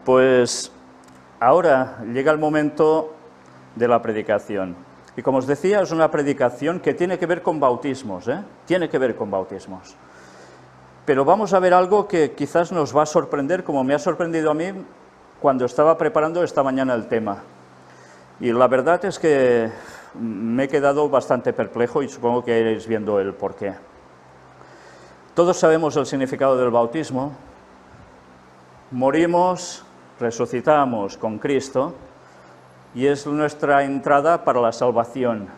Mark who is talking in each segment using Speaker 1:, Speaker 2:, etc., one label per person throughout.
Speaker 1: Pues ahora llega el momento de la predicación. Y como os decía, es una predicación que tiene que ver con bautismos, Tiene que ver con bautismos. Pero vamos a ver algo que quizás nos va a sorprender, como me ha sorprendido a mí cuando estaba preparando esta mañana el tema. Y la verdad es que me he quedado bastante perplejo y supongo que iréis viendo el porqué. Todos sabemos el significado del bautismo. Morimos, resucitamos con Cristo y es nuestra entrada para la salvación.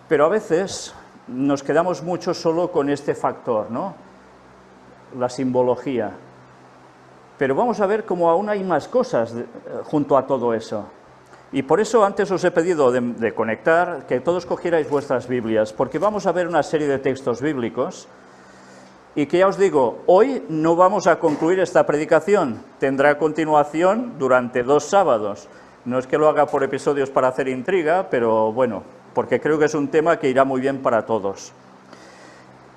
Speaker 1: Pero a veces nos quedamos mucho solo con este factor, ¿no? La simbología. Pero vamos a ver cómo aún hay más cosas junto a todo eso. Y por eso antes os he pedido de conectar, que todos cogierais vuestras Biblias, porque vamos a ver una serie de textos bíblicos y que ya os digo, hoy no vamos a concluir esta predicación, tendrá continuación durante 2 sábados. No es que lo haga por episodios para hacer intriga, pero bueno, porque creo que es un tema que irá muy bien para todos.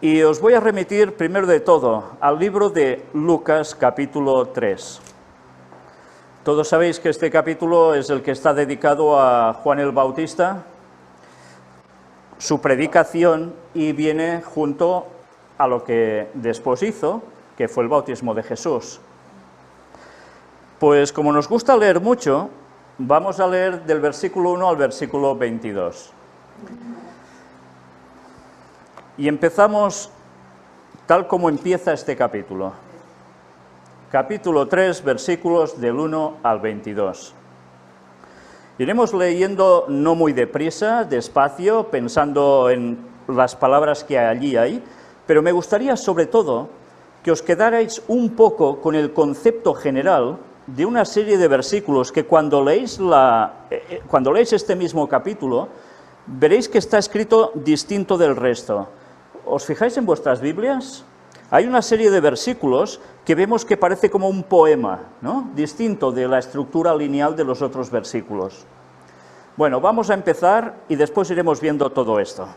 Speaker 1: Y os voy a remitir, primero de todo, al libro de Lucas, capítulo 3. Todos sabéis que este capítulo es el que está dedicado a Juan el Bautista, su predicación, y viene junto a lo que después hizo, que fue el bautismo de Jesús. Pues como nos gusta leer mucho, vamos a leer del versículo 1 al versículo 22. Y empezamos tal como empieza este capítulo. Capítulo 3, versículos del 1 al 22. Iremos leyendo no muy deprisa, despacio, pensando en las palabras que allí hay, pero me gustaría sobre todo que os quedarais un poco con el concepto general de una serie de versículos que cuando leéis este mismo capítulo, veréis que está escrito distinto del resto. ¿Os fijáis en vuestras Biblias? Hay una serie de versículos que vemos que parece como un poema, ¿no? Distinto de la estructura lineal de los otros versículos. Bueno, vamos a empezar y después iremos viendo todo esto.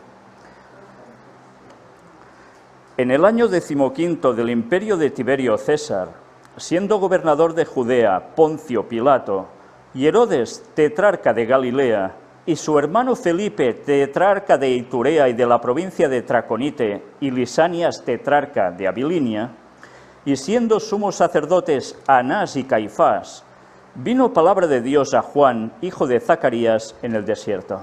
Speaker 1: En el año 15 del imperio de Tiberio César, siendo gobernador de Judea Poncio Pilato y Herodes, tetrarca de Galilea, y su hermano Felipe, tetrarca de Iturea y de la provincia de Traconite, y Lisanias, tetrarca de Abilinia, y siendo sumos sacerdotes Anás y Caifás, vino palabra de Dios a Juan, hijo de Zacarías, en el desierto.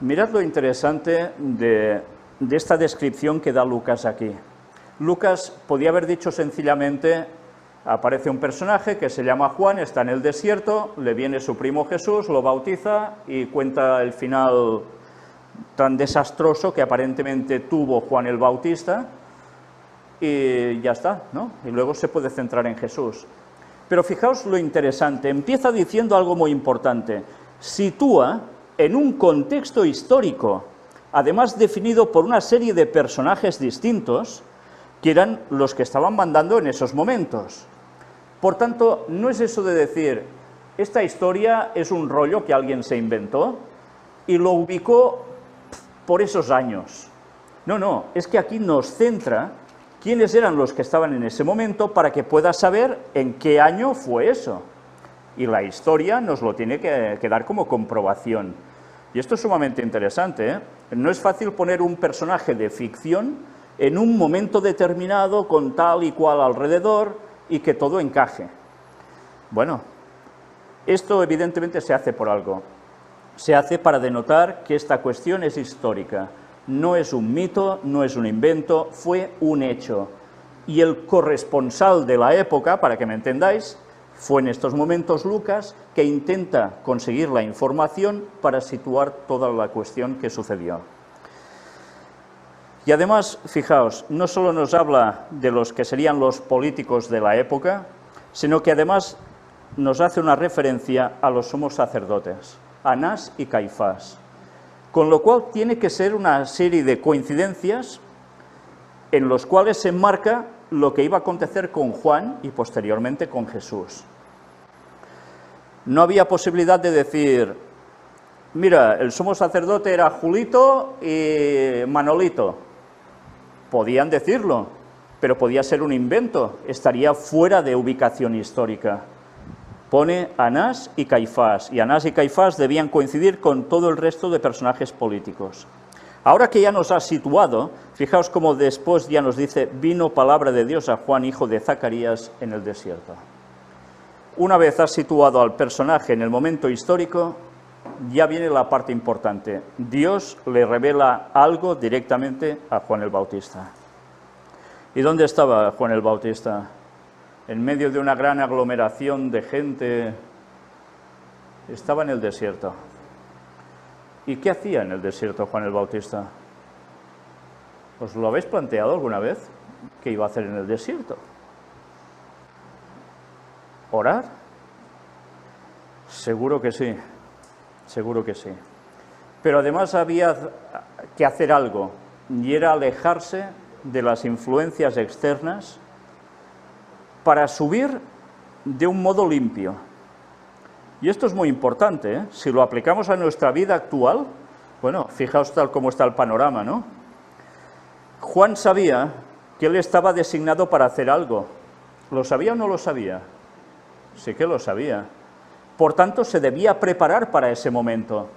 Speaker 1: Mirad lo interesante de esta descripción que da Lucas aquí. Lucas podía haber dicho sencillamente: aparece un personaje que se llama Juan, está en el desierto, le viene su primo Jesús, lo bautiza y cuenta el final tan desastroso que aparentemente tuvo Juan el Bautista y ya está, ¿no? Y luego se puede centrar en Jesús. Pero fijaos lo interesante, empieza diciendo algo muy importante, sitúa en un contexto histórico, además definido por una serie de personajes distintos, que eran los que estaban mandando en esos momentos. Por tanto, no es eso de decir, esta historia es un rollo que alguien se inventó y lo ubicó por esos años. No, es que aquí nos centra quiénes eran los que estaban en ese momento para que pueda saber en qué año fue eso. Y la historia nos lo tiene que dar como comprobación. Y esto es sumamente interesante, ¿eh? No es fácil poner un personaje de ficción en un momento determinado, con tal y cual alrededor, y que todo encaje. Bueno, esto evidentemente se hace por algo. Se hace para denotar que esta cuestión es histórica. No es un mito, no es un invento, fue un hecho. Y el corresponsal de la época, para que me entendáis, fue en estos momentos Lucas, que intenta conseguir la información para situar toda la cuestión que sucedió. Y además, fijaos, no solo nos habla de los que serían los políticos de la época, sino que además nos hace una referencia a los sumos sacerdotes, Anás y Caifás. Con lo cual tiene que ser una serie de coincidencias en los cuales se enmarca lo que iba a acontecer con Juan y posteriormente con Jesús. No había posibilidad de decir, mira, el sumo sacerdote era Julito y Manolito. Podían decirlo, pero podía ser un invento, estaría fuera de ubicación histórica. Pone Anás y Caifás, y Anás y Caifás debían coincidir con todo el resto de personajes políticos. Ahora que ya nos ha situado, fijaos cómo después ya nos dice, vino palabra de Dios a Juan, hijo de Zacarías, en el desierto. Una vez has situado al personaje en el momento histórico, ya viene la parte importante. Dios le revela algo directamente a Juan el Bautista. ¿Y dónde estaba Juan el Bautista? En medio de una gran aglomeración de gente. Estaba en el desierto. ¿Y qué hacía en el desierto Juan el Bautista? ¿Os lo habéis planteado alguna vez? ¿Qué iba a hacer en el desierto? ¿Orar? Seguro que sí, seguro que sí. Pero además había que hacer algo, y era alejarse de las influencias externas para subir de un modo limpio. Y esto es muy importante, ¿eh? Si lo aplicamos a nuestra vida actual, bueno, fijaos tal como está el panorama, ¿no? Juan sabía que él estaba designado para hacer algo. ¿Lo sabía o no lo sabía? Sí que lo sabía. Por tanto, se debía preparar para ese momento.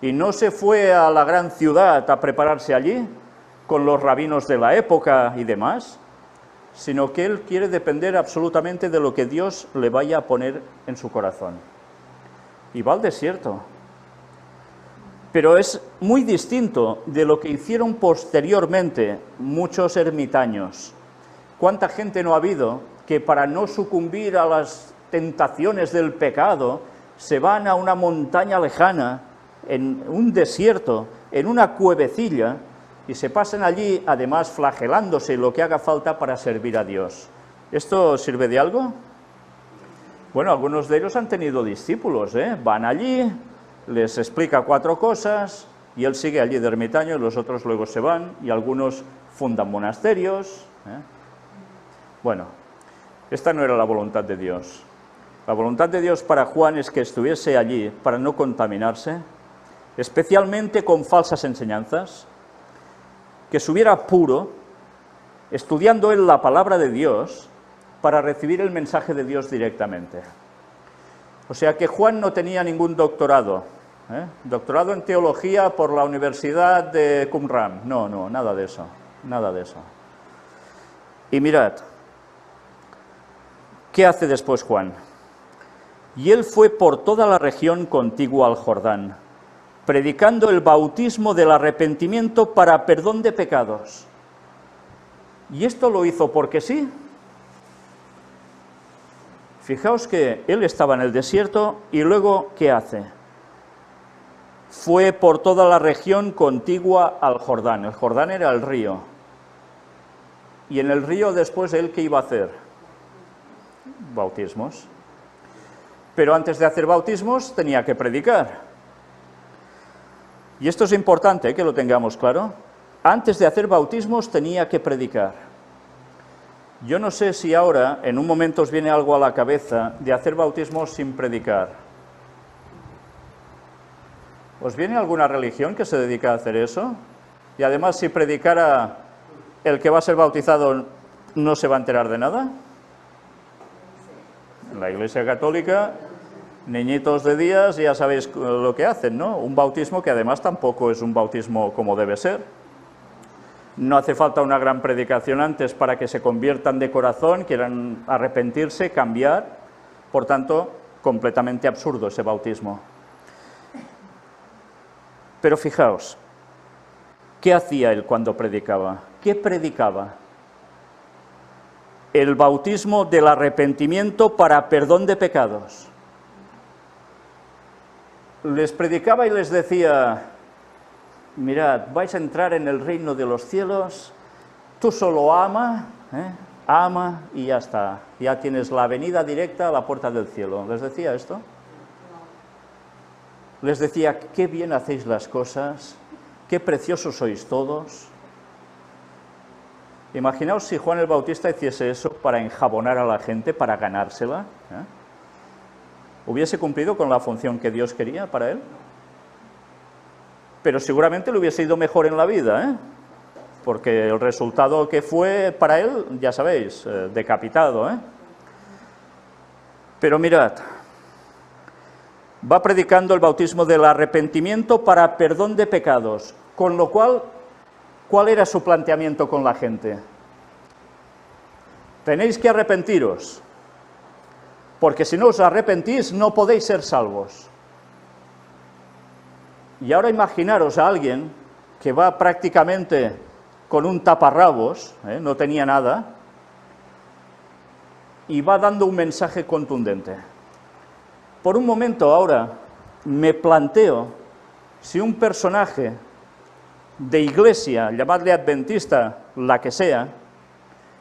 Speaker 1: Y no se fue a la gran ciudad a prepararse allí, con los rabinos de la época y demás, sino que él quiere depender absolutamente de lo que Dios le vaya a poner en su corazón. Y va al desierto. Pero es muy distinto de lo que hicieron posteriormente muchos ermitaños. ¿Cuánta gente no ha habido que para no sucumbir a las tentaciones del pecado se van a una montaña lejana, en un desierto, en una cuevecilla, y se pasan allí, además, flagelándose lo que haga falta para servir a Dios? ¿Esto sirve de algo? Bueno, algunos de ellos han tenido discípulos, van allí, les explica 4 cosas, y él sigue allí de ermitaño, y los otros luego se van, y algunos fundan monasterios. Bueno, esta no era la voluntad de Dios. La voluntad de Dios para Juan es que estuviese allí para no contaminarse, especialmente con falsas enseñanzas, que estuviera puro, estudiando él la palabra de Dios para recibir el mensaje de Dios directamente. O sea que Juan no tenía ningún doctorado, doctorado en teología por la Universidad de Qumran. No, nada de eso, nada de eso. Y mirad, ¿qué hace después Juan? Y él fue por toda la región contigua al Jordán, predicando el bautismo del arrepentimiento para perdón de pecados. Y esto lo hizo porque sí. Fijaos que él estaba en el desierto y luego, ¿qué hace? Fue por toda la región contigua al Jordán. El Jordán era el río. Y en el río después, ¿él qué iba a hacer? Bautismos. Pero antes de hacer bautismos tenía que predicar. Y esto es importante, que lo tengamos claro. Antes de hacer bautismos tenía que predicar. Yo no sé si ahora, en un momento, os viene algo a la cabeza de hacer bautismos sin predicar. ¿Os viene alguna religión que se dedica a hacer eso? Y además, si predicara, el que va a ser bautizado no se va a enterar de nada. En la Iglesia Católica, niñitos de días, ya sabéis lo que hacen, ¿no? Un bautismo que además tampoco es un bautismo como debe ser. No hace falta una gran predicación antes para que se conviertan de corazón, quieran arrepentirse, cambiar. Por tanto, completamente absurdo ese bautismo. Pero fijaos, ¿qué hacía él cuando predicaba? ¿Qué predicaba? El bautismo del arrepentimiento para perdón de pecados. Les predicaba y les decía: mirad, vais a entrar en el reino de los cielos, tú solo ama y ya está, ya tienes la venida directa a la puerta del cielo. ¿Les decía esto? Les decía: qué bien hacéis las cosas, qué preciosos sois todos. Imaginaos si Juan el Bautista hiciese eso para enjabonar a la gente, para ganársela. ¿Hubiese cumplido con la función que Dios quería para él? Pero seguramente le hubiese ido mejor en la vida, porque el resultado que fue para él, ya sabéis, decapitado, ¿eh? Pero mirad, va predicando el bautismo del arrepentimiento para perdón de pecados, con lo cual, ¿cuál era su planteamiento con la gente? Tenéis que arrepentiros, porque si no os arrepentís no podéis ser salvos. Y ahora imaginaros a alguien que va prácticamente con un taparrabos, no tenía nada, y va dando un mensaje contundente. Por un momento ahora me planteo si un personaje de iglesia, llamadle adventista, la que sea,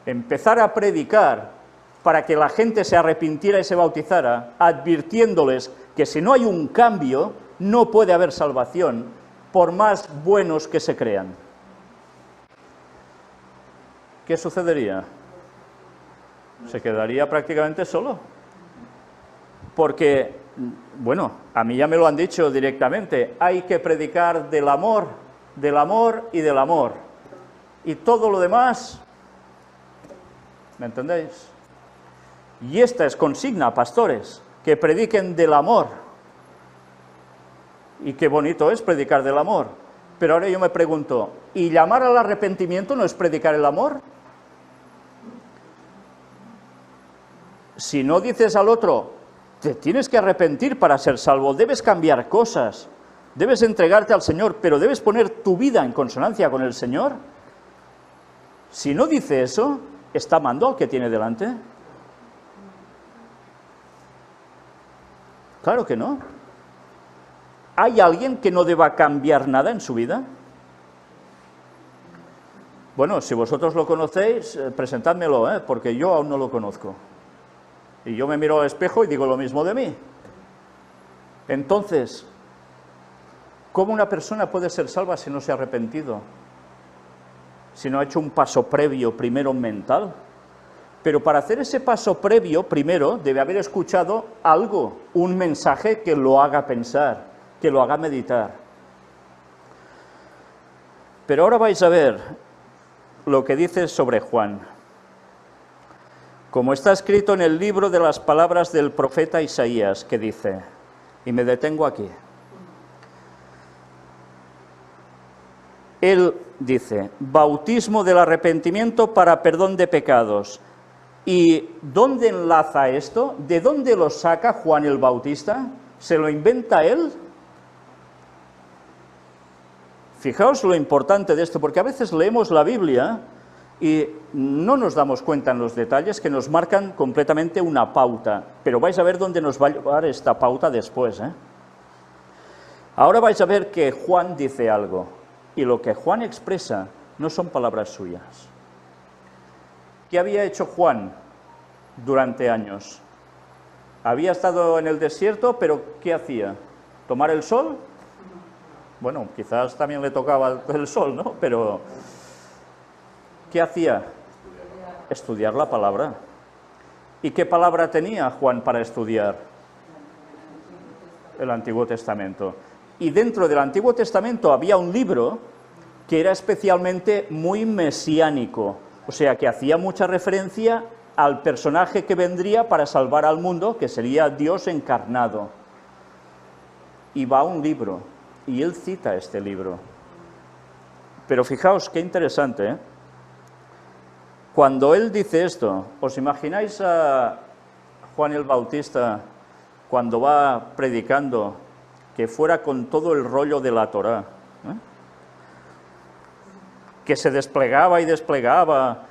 Speaker 1: empezara a predicar para que la gente se arrepintiera y se bautizara, advirtiéndoles que si no hay un cambio, no puede haber salvación, por más buenos que se crean. ¿Qué sucedería? Se quedaría prácticamente solo. Porque, bueno, a mí ya me lo han dicho directamente, hay que predicar del amor y del amor. Y todo lo demás, ¿me entendéis? Y esta es consigna, pastores, que prediquen del amor. Y qué bonito es predicar del amor. Pero ahora yo me pregunto, ¿y llamar al arrepentimiento no es predicar el amor? Si no dices al otro, te tienes que arrepentir para ser salvo, debes cambiar cosas, debes entregarte al Señor, pero debes poner tu vida en consonancia con el Señor. Si no dice eso, ¿está amando al que tiene delante? Claro que no. ¿Hay alguien que no deba cambiar nada en su vida? Bueno, si vosotros lo conocéis, presentádmelo, porque yo aún no lo conozco. Y yo me miro al espejo y digo lo mismo de mí. Entonces, ¿cómo una persona puede ser salva si no se ha arrepentido? Si no ha hecho un paso previo, primero mental. Pero para hacer ese paso previo, primero, debe haber escuchado algo, un mensaje que lo haga pensar, que lo haga meditar. Pero ahora vais a ver lo que dice sobre Juan. Como está escrito en el libro de las palabras del profeta Isaías, que dice, y me detengo aquí. Él dice, bautismo del arrepentimiento para perdón de pecados. ¿Y dónde enlaza esto? ¿De dónde lo saca Juan el Bautista? ¿Se lo inventa él? Fijaos lo importante de esto, porque a veces leemos la Biblia y no nos damos cuenta en los detalles que nos marcan completamente una pauta, pero vais a ver dónde nos va a llevar esta pauta después, Ahora vais a ver que Juan dice algo, y lo que Juan expresa no son palabras suyas. ¿Qué había hecho Juan durante años? Había estado en el desierto, pero ¿qué hacía? ¿Tomar el sol? Bueno, quizás también le tocaba el sol, ¿no? Pero ¿qué hacía? Estudiar la palabra. ¿Y qué palabra tenía Juan para estudiar? El Antiguo Testamento. Y dentro del Antiguo Testamento había un libro que era especialmente muy mesiánico, o sea, que hacía mucha referencia al personaje que vendría para salvar al mundo, que sería Dios encarnado. Y va un libro, y él cita este libro. Pero fijaos qué interesante, Cuando él dice esto, ¿os imagináis a Juan el Bautista cuando va predicando que fuera con todo el rollo de la Torá? Que se desplegaba y desplegaba,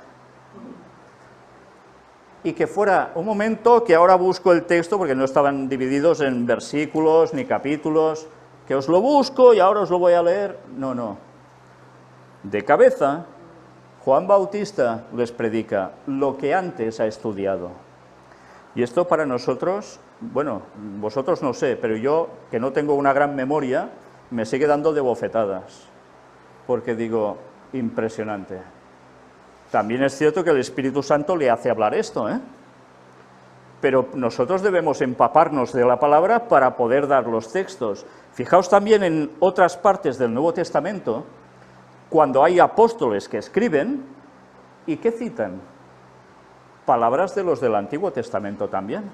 Speaker 1: y que fuera un momento, que ahora busco el texto, porque no estaban divididos en versículos ni capítulos, que os lo busco y ahora os lo voy a leer. No, no. De cabeza, Juan Bautista les predica lo que antes ha estudiado. Y esto para nosotros, bueno, vosotros no sé, pero yo, que no tengo una gran memoria, me sigue dando de bofetadas, porque digo, impresionante. También es cierto que el Espíritu Santo le hace hablar esto, pero nosotros debemos empaparnos de la palabra para poder dar los textos. Fijaos también en otras partes del Nuevo Testamento, cuando hay apóstoles que escriben y que citan palabras de los del Antiguo Testamento también.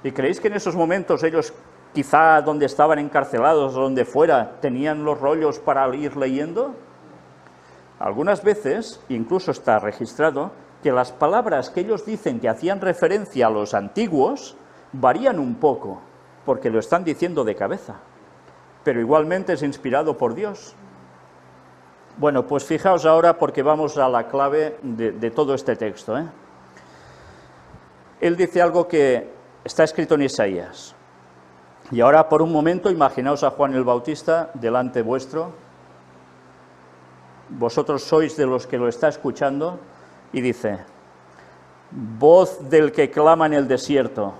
Speaker 1: ¿Y creéis que en esos momentos ellos, quizá donde estaban encarcelados o donde fuera, tenían los rollos para ir leyendo? Algunas veces, incluso está registrado, que las palabras que ellos dicen que hacían referencia a los antiguos varían un poco, porque lo están diciendo de cabeza, pero igualmente es inspirado por Dios. Bueno, pues fijaos ahora, porque vamos a la clave de todo este texto, ¿eh? Él dice algo que está escrito en Isaías. Y ahora, por un momento, imaginaos a Juan el Bautista delante vuestro. Vosotros sois de los que lo está escuchando, y dice: voz del que clama en el desierto,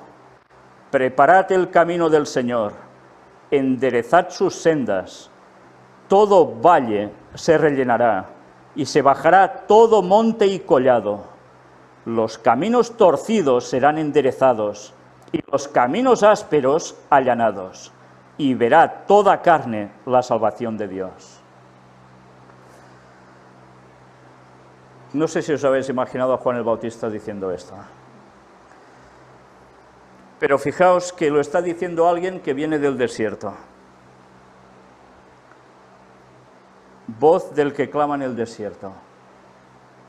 Speaker 1: preparad el camino del Señor, enderezad sus sendas, todo valle se rellenará, y se bajará todo monte y collado, los caminos torcidos serán enderezados, y los caminos ásperos allanados, y verá toda carne la salvación de Dios. No sé si os habéis imaginado a Juan el Bautista diciendo esto. Pero fijaos que lo está diciendo alguien que viene del desierto. Voz del que clama en el desierto.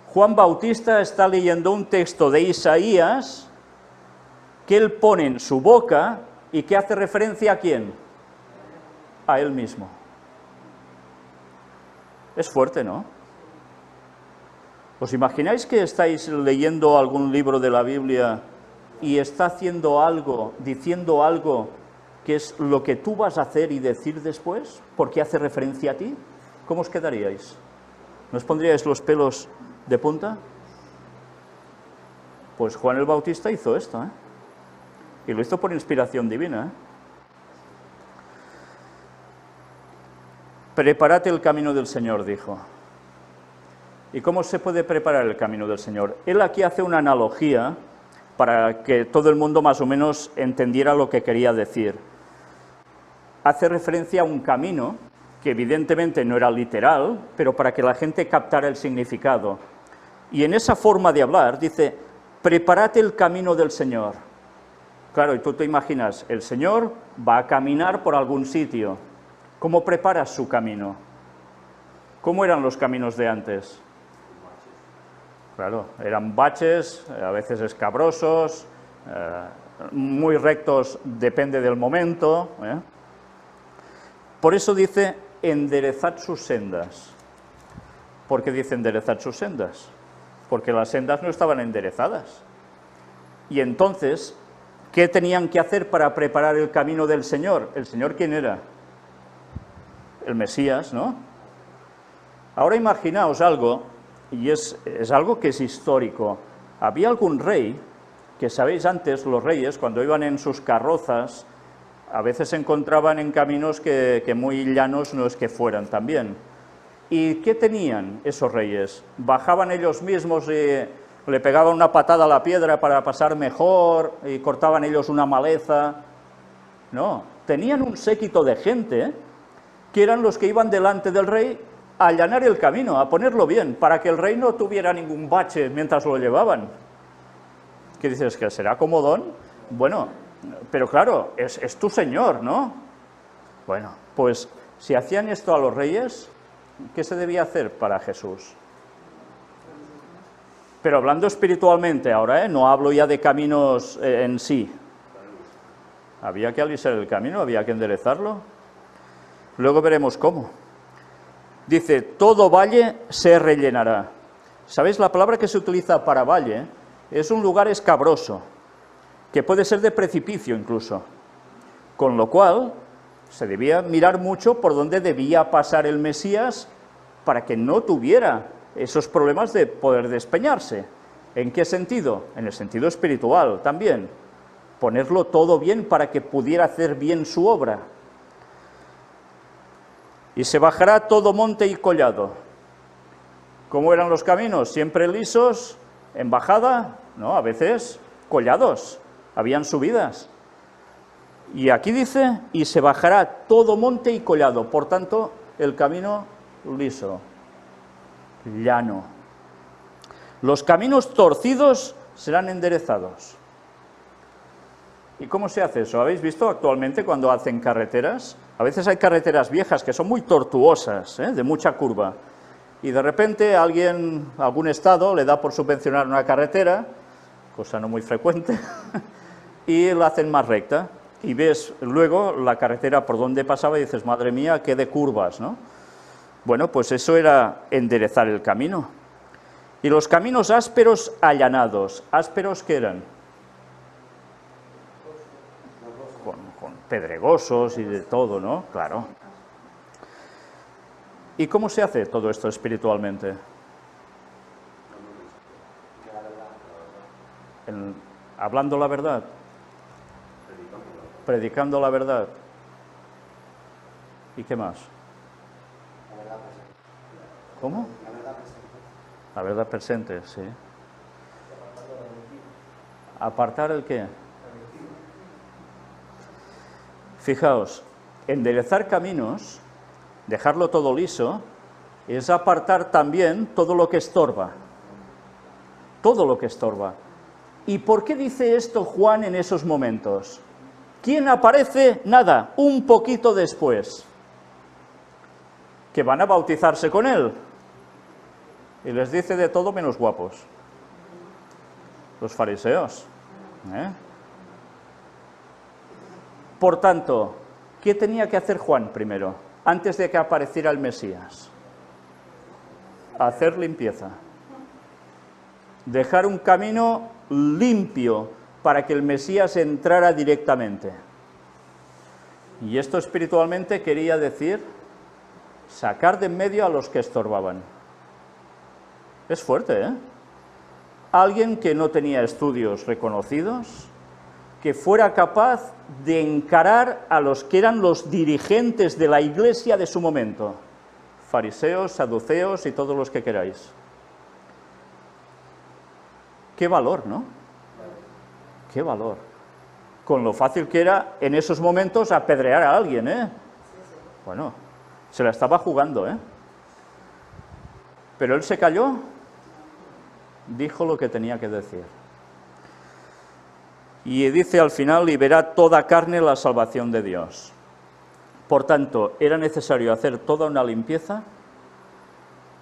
Speaker 1: Juan Bautista está leyendo un texto de Isaías que él pone en su boca y que hace referencia ¿a quién? A él mismo. Es fuerte, ¿no? ¿Os imagináis que estáis leyendo algún libro de la Biblia y está haciendo algo, diciendo algo que es lo que tú vas a hacer y decir después, porque hace referencia a ti? ¿Cómo os quedaríais? ¿No os pondríais los pelos de punta? Pues Juan el Bautista hizo esto, ¿eh? Y lo hizo por inspiración divina, ¿eh? Preparad el camino del Señor, dijo. ¿Y cómo se puede preparar el camino del Señor? Él aquí hace una analogía para que todo el mundo más o menos entendiera lo que quería decir. Hace referencia a un camino que evidentemente no era literal, pero para que la gente captara el significado. Y en esa forma de hablar dice: preparad el camino del Señor. Claro, y tú te imaginas, el Señor va a caminar por algún sitio. ¿Cómo preparas su camino? ¿Cómo eran los caminos de antes? Claro, eran baches, a veces escabrosos, muy rectos, depende del momento, ¿eh? Por eso dice: enderezad sus sendas. ¿Por qué dice enderezad sus sendas? Porque las sendas no estaban enderezadas. Y entonces, ¿qué tenían que hacer para preparar el camino del Señor? ¿El Señor quién era? El Mesías, ¿no? Ahora imaginaos algo, y es algo que es histórico. Había algún rey, que sabéis antes, los reyes, cuando iban en sus carrozas, a veces se encontraban en caminos que muy llanos no es que fueran también. ¿Y qué tenían esos reyes? ¿Bajaban ellos mismos y le pegaban una patada a la piedra para pasar mejor y cortaban ellos una maleza? No, tenían un séquito de gente que eran los que iban delante del rey a allanar el camino, a ponerlo bien, para que el rey no tuviera ningún bache mientras lo llevaban. ¿Qué dices? ¿Que será comodón? Bueno, pero claro, es tu Señor, ¿no? Bueno, pues si hacían esto a los reyes, ¿qué se debía hacer para Jesús? Pero hablando espiritualmente ahora, no hablo ya de caminos en sí. Había que alisar el camino, había que enderezarlo. Luego veremos cómo. Dice: todo valle se rellenará. ¿Sabéis? La palabra que se utiliza para valle es un lugar escabroso, que puede ser de precipicio incluso. Con lo cual, se debía mirar mucho por dónde debía pasar el Mesías para que no tuviera esos problemas de poder despeñarse. ¿En qué sentido? En el sentido espiritual también. Ponerlo todo bien para que pudiera hacer bien su obra. Y se bajará todo monte y collado. ¿Cómo eran los caminos? Siempre lisos, en bajada, no, a veces collados, habían subidas. Y aquí dice: y se bajará todo monte y collado, por tanto, el camino liso. llano. Los caminos torcidos serán enderezados. ¿Y cómo se hace eso? ¿Habéis visto actualmente cuando hacen carreteras? A veces hay carreteras viejas que son muy tortuosas, de mucha curva. Y de repente algún estado le da por subvencionar una carretera, cosa no muy frecuente, y la hacen más recta. Y ves luego la carretera por donde pasaba y dices, madre mía, qué de curvas, ¿no? Bueno, pues eso era enderezar el camino. Y los caminos ásperos allanados. ¿Ásperos qué eran? Con pedregosos y de todo, ¿no? Claro. ¿Y cómo se hace todo esto espiritualmente? Hablando la verdad. Predicando la verdad. ¿Y qué más? ¿Cómo? La verdad presente, sí. ¿Apartar el qué? Fijaos, enderezar caminos, dejarlo todo liso, es apartar también todo lo que estorba. Todo lo que estorba. ¿Y por qué dice esto Juan en esos momentos? ¿Quién aparece? Nada, un poquito después. Que van a bautizarse con él. Y les dice de todo menos guapos. Los fariseos. Por tanto, ¿qué tenía que hacer Juan primero, antes de que apareciera el Mesías? Hacer limpieza. Dejar un camino limpio para que el Mesías entrara directamente. Y esto espiritualmente quería decir sacar de en medio a los que estorbaban. Es fuerte, ¿eh? Alguien que no tenía estudios reconocidos, que fuera capaz de encarar a los que eran los dirigentes de la iglesia de su momento, fariseos, saduceos y todos los que queráis. Qué valor, ¿no? Qué valor. Con lo fácil que era en esos momentos apedrear a alguien, ¿eh? Bueno, se la estaba jugando, ¿eh? Pero él se calló, dijo lo que tenía que decir. Y dice al final, y verá toda carne la salvación de Dios. Por tanto, era necesario hacer toda una limpieza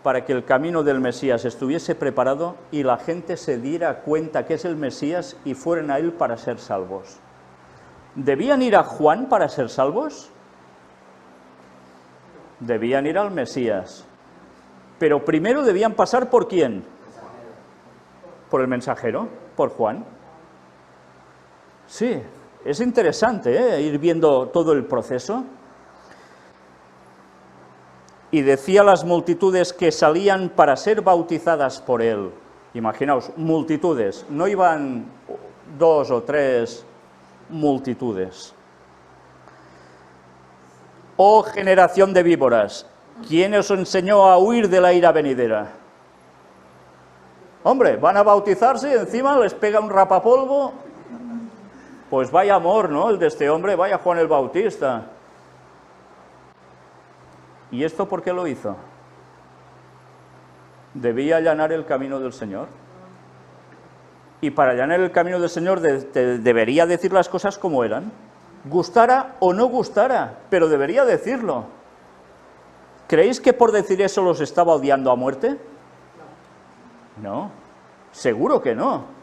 Speaker 1: para que el camino del Mesías estuviese preparado y la gente se diera cuenta que es el Mesías y fueran a él para ser salvos. ¿Debían ir a Juan para ser salvos? Debían ir al Mesías. Pero primero debían pasar ¿por quién? Por el mensajero, por Juan. Sí, es interesante, ir viendo todo el proceso. Y decía a las multitudes que salían para ser bautizadas por él. Imaginaos, multitudes, no iban 2 o 3 multitudes. Oh generación de víboras, ¿quién os enseñó a huir de la ira venidera? Hombre, van a bautizarse y encima les pega un rapapolvo. Pues vaya amor, ¿no? El de este hombre, vaya Juan el Bautista. ¿Y esto por qué lo hizo? Debía allanar el camino del Señor. Y para allanar el camino del Señor debería decir las cosas como eran. Gustara o no gustara, pero debería decirlo. ¿Creéis que por decir eso los estaba odiando a muerte? No, seguro que no.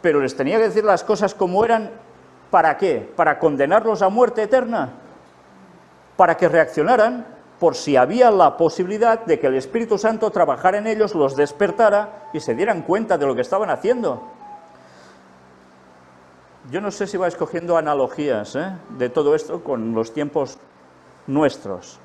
Speaker 1: Pero les tenía que decir las cosas como eran, ¿para qué? ¿Para condenarlos a muerte eterna? Para que reaccionaran, por si había la posibilidad de que el Espíritu Santo trabajara en ellos, los despertara y se dieran cuenta de lo que estaban haciendo. Yo no sé si vais cogiendo analogías de todo esto con los tiempos nuestros.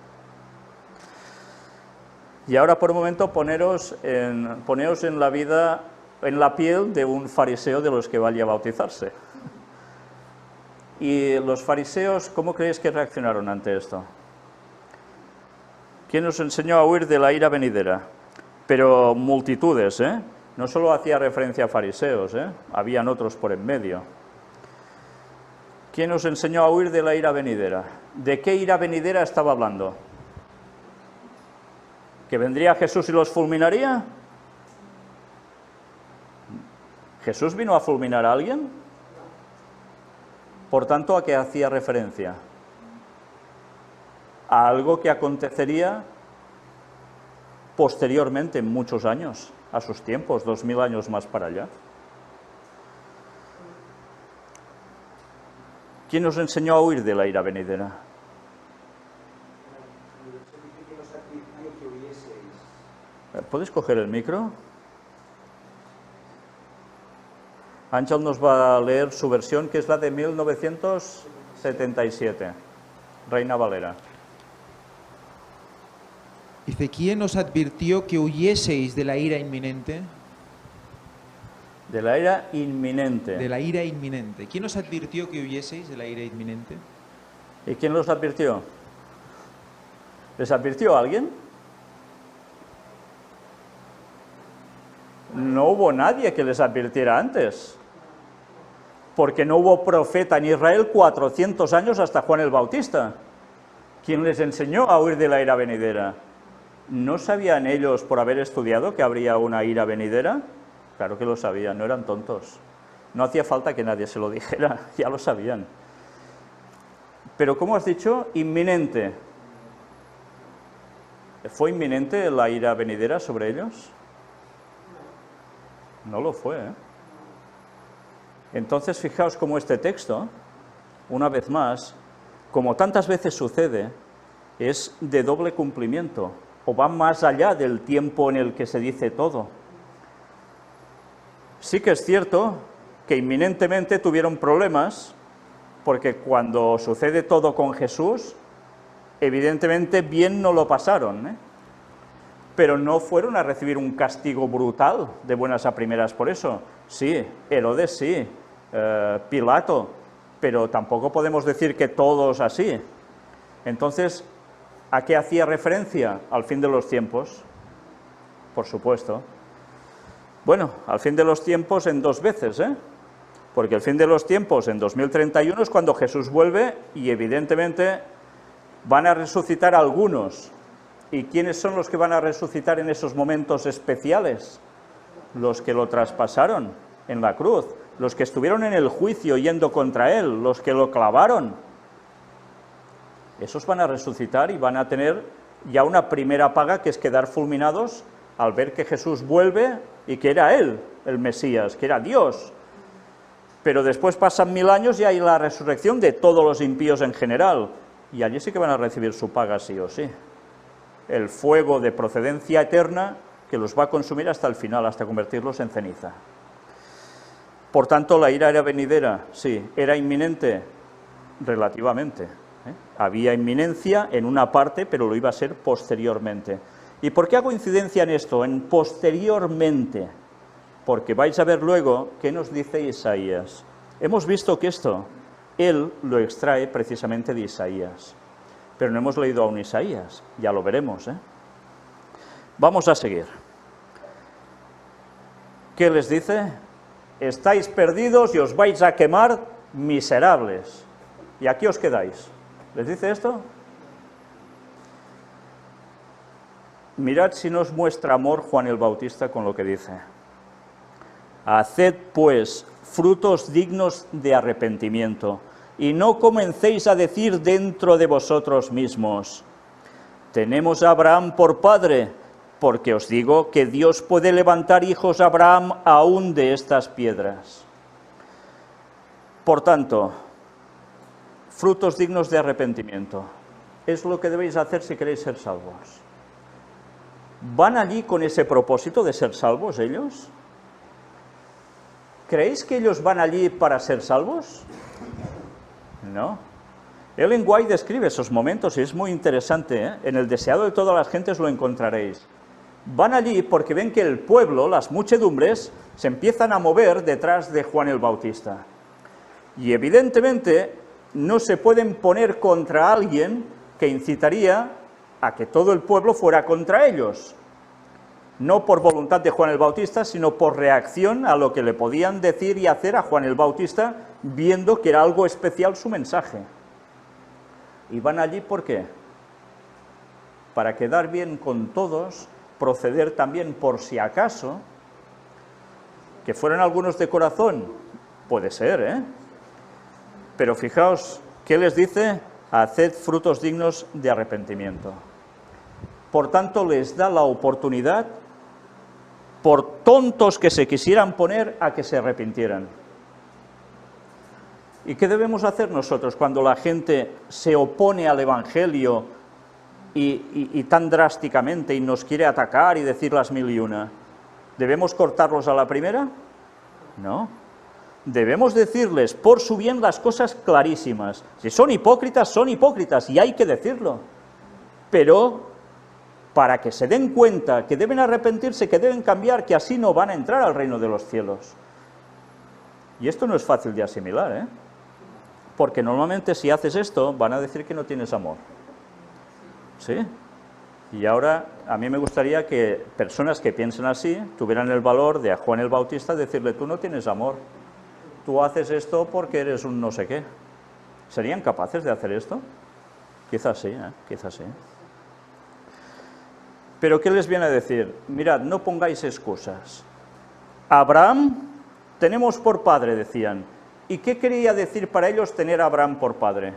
Speaker 1: Y ahora por un momento poneros en la vida, en la piel de un fariseo de los que vaya a bautizarse. Y los fariseos, ¿cómo creéis que reaccionaron ante esto? ¿Quién nos enseñó a huir de la ira venidera? Pero multitudes, no solo hacía referencia a fariseos, habían otros por en medio. ¿Quién nos enseñó a huir de la ira venidera? ¿De qué ira venidera estaba hablando? ¿Que vendría Jesús y los fulminaría? ¿Jesús vino a fulminar a alguien? Por tanto, ¿a qué hacía referencia? A algo que acontecería posteriormente, en muchos años, a sus tiempos, 2000 años más para allá. ¿Quién nos enseñó a huir de la ira venidera? ¿Puedes coger el micro? Ángel nos va a leer su versión, que es la de 1977, Reina Valera.
Speaker 2: Dice, ¿quién os advirtió que huyeseis de la ira inminente?
Speaker 1: De la ira inminente.
Speaker 2: De la ira inminente. ¿Quién os advirtió que huyeseis de la ira inminente?
Speaker 1: ¿Y quién los advirtió? ¿Les advirtió alguien? No hubo nadie que les advirtiera antes, porque no hubo profeta en Israel 400 años hasta Juan el Bautista. ¿Quién les enseñó a huir de la ira venidera? ¿No sabían ellos, por haber estudiado, que habría una ira venidera? Claro que lo sabían, no eran tontos. No hacía falta que nadie se lo dijera, ya lo sabían. Pero, ¿cómo has dicho? Inminente. ¿Fue inminente la ira venidera sobre ellos? No lo fue, ¿eh? Entonces, fijaos cómo este texto, una vez más, como tantas veces sucede, es de doble cumplimiento, o va más allá del tiempo en el que se dice todo. Sí que es cierto que inminentemente tuvieron problemas, porque cuando sucede todo con Jesús, evidentemente bien no lo pasaron, ¿eh? Pero no fueron a recibir un castigo brutal de buenas a primeras por eso. Sí, Herodes sí, Pilato, pero tampoco podemos decir que todos así. Entonces, ¿a qué hacía referencia? Al fin de los tiempos, por supuesto. Bueno, al fin de los tiempos en dos veces, ¿eh? Porque el fin de los tiempos en 2031 es cuando Jesús vuelve y evidentemente van a resucitar algunos. ¿Y quiénes son los que van a resucitar en esos momentos especiales? Los que lo traspasaron en la cruz, los que estuvieron en el juicio yendo contra él, los que lo clavaron. Esos van a resucitar y van a tener ya una primera paga, que es quedar fulminados al ver que Jesús vuelve y que era él, el Mesías, que era Dios. Pero después pasan 1000 años y hay la resurrección de todos los impíos en general, y allí sí que van a recibir su paga sí o sí. El fuego de procedencia eterna que los va a consumir hasta el final, hasta convertirlos en ceniza. Por tanto, la ira era venidera, sí. ¿Era inminente? Relativamente. Había inminencia en una parte, pero lo iba a ser posteriormente. ¿Y por qué hago incidencia en esto, en posteriormente? Porque vais a ver luego qué nos dice Isaías. Hemos visto que esto, él lo extrae precisamente de Isaías. Pero no hemos leído aún Isaías, ya lo veremos, ¿eh? Vamos a seguir. ¿Qué les dice? Estáis perdidos y os vais a quemar, miserables. Y aquí os quedáis. ¿Les dice esto? Mirad si nos muestra amor Juan el Bautista con lo que dice. Haced, pues, frutos dignos de arrepentimiento, y no comencéis a decir dentro de vosotros mismos, tenemos a Abraham por padre, porque os digo que Dios puede levantar hijos a Abraham aún de estas piedras. Por tanto, frutos dignos de arrepentimiento, es lo que debéis hacer si queréis ser salvos. ¿Van allí con ese propósito de ser salvos ellos? ¿Creéis que ellos van allí para ser salvos? No. Ellen White describe esos momentos y es muy interesante, ¿eh? En el deseado de todas las gentes lo encontraréis. Van allí porque ven que el pueblo, las muchedumbres, se empiezan a mover detrás de Juan el Bautista. Y evidentemente no se pueden poner contra alguien que incitaría a que todo el pueblo fuera contra ellos. No por voluntad de Juan el Bautista, sino por reacción a lo que le podían decir y hacer a Juan el Bautista, viendo que era algo especial su mensaje. ¿Y van allí por qué? para quedar bien con todos, proceder también por si acaso, que fueran algunos de corazón, puede ser, ¿eh? Pero fijaos, ¿qué les dice? Haced frutos dignos de arrepentimiento. Por tanto, les da la oportunidad, por tontos que se quisieran poner, a que se arrepintieran. ¿Y qué debemos hacer nosotros cuando la gente se opone al Evangelio y tan drásticamente y nos quiere atacar y decir las mil y una? ¿Debemos cortarlos a la primera? No. Debemos decirles por su bien las cosas clarísimas. Si son hipócritas y hay que decirlo. Pero para que se den cuenta que deben arrepentirse, que deben cambiar, que así no van a entrar al reino de los cielos. Y esto no es fácil de asimilar, ¿eh? Porque normalmente si haces esto, van a decir que no tienes amor. ¿Sí? Y ahora, a mí me gustaría que personas que piensen así, tuvieran el valor de a Juan el Bautista decirle, tú no tienes amor, tú haces esto porque eres un no sé qué. ¿Serían capaces de hacer esto? Quizás sí, quizás sí. Pero ¿qué les viene a decir? Mirad, no pongáis excusas. Abraham tenemos por padre, decían. ¿Y qué quería decir para ellos tener a Abraham por padre?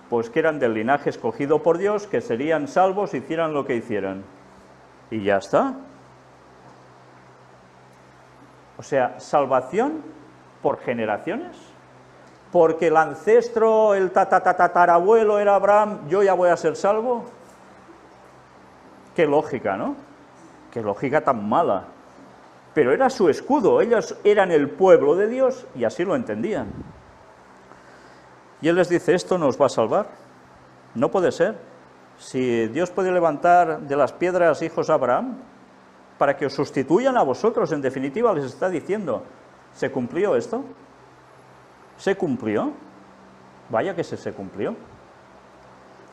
Speaker 1: Pues que eran del linaje escogido por Dios, que serían salvos, hicieran lo que hicieran. Y ya está. O sea, salvación por generaciones. Porque el ancestro, el tatarabuelo era Abraham, yo ya voy a ser salvo. Qué lógica, ¿no? Qué lógica tan mala. Pero era su escudo, ellos eran el pueblo de Dios y así lo entendían. Y él les dice, ¿esto nos va a salvar? No puede ser. Si Dios puede levantar de las piedras hijos a Abraham, para que os sustituyan a vosotros, en definitiva les está diciendo, ¿se cumplió esto? ¿Se cumplió? Vaya que se cumplió.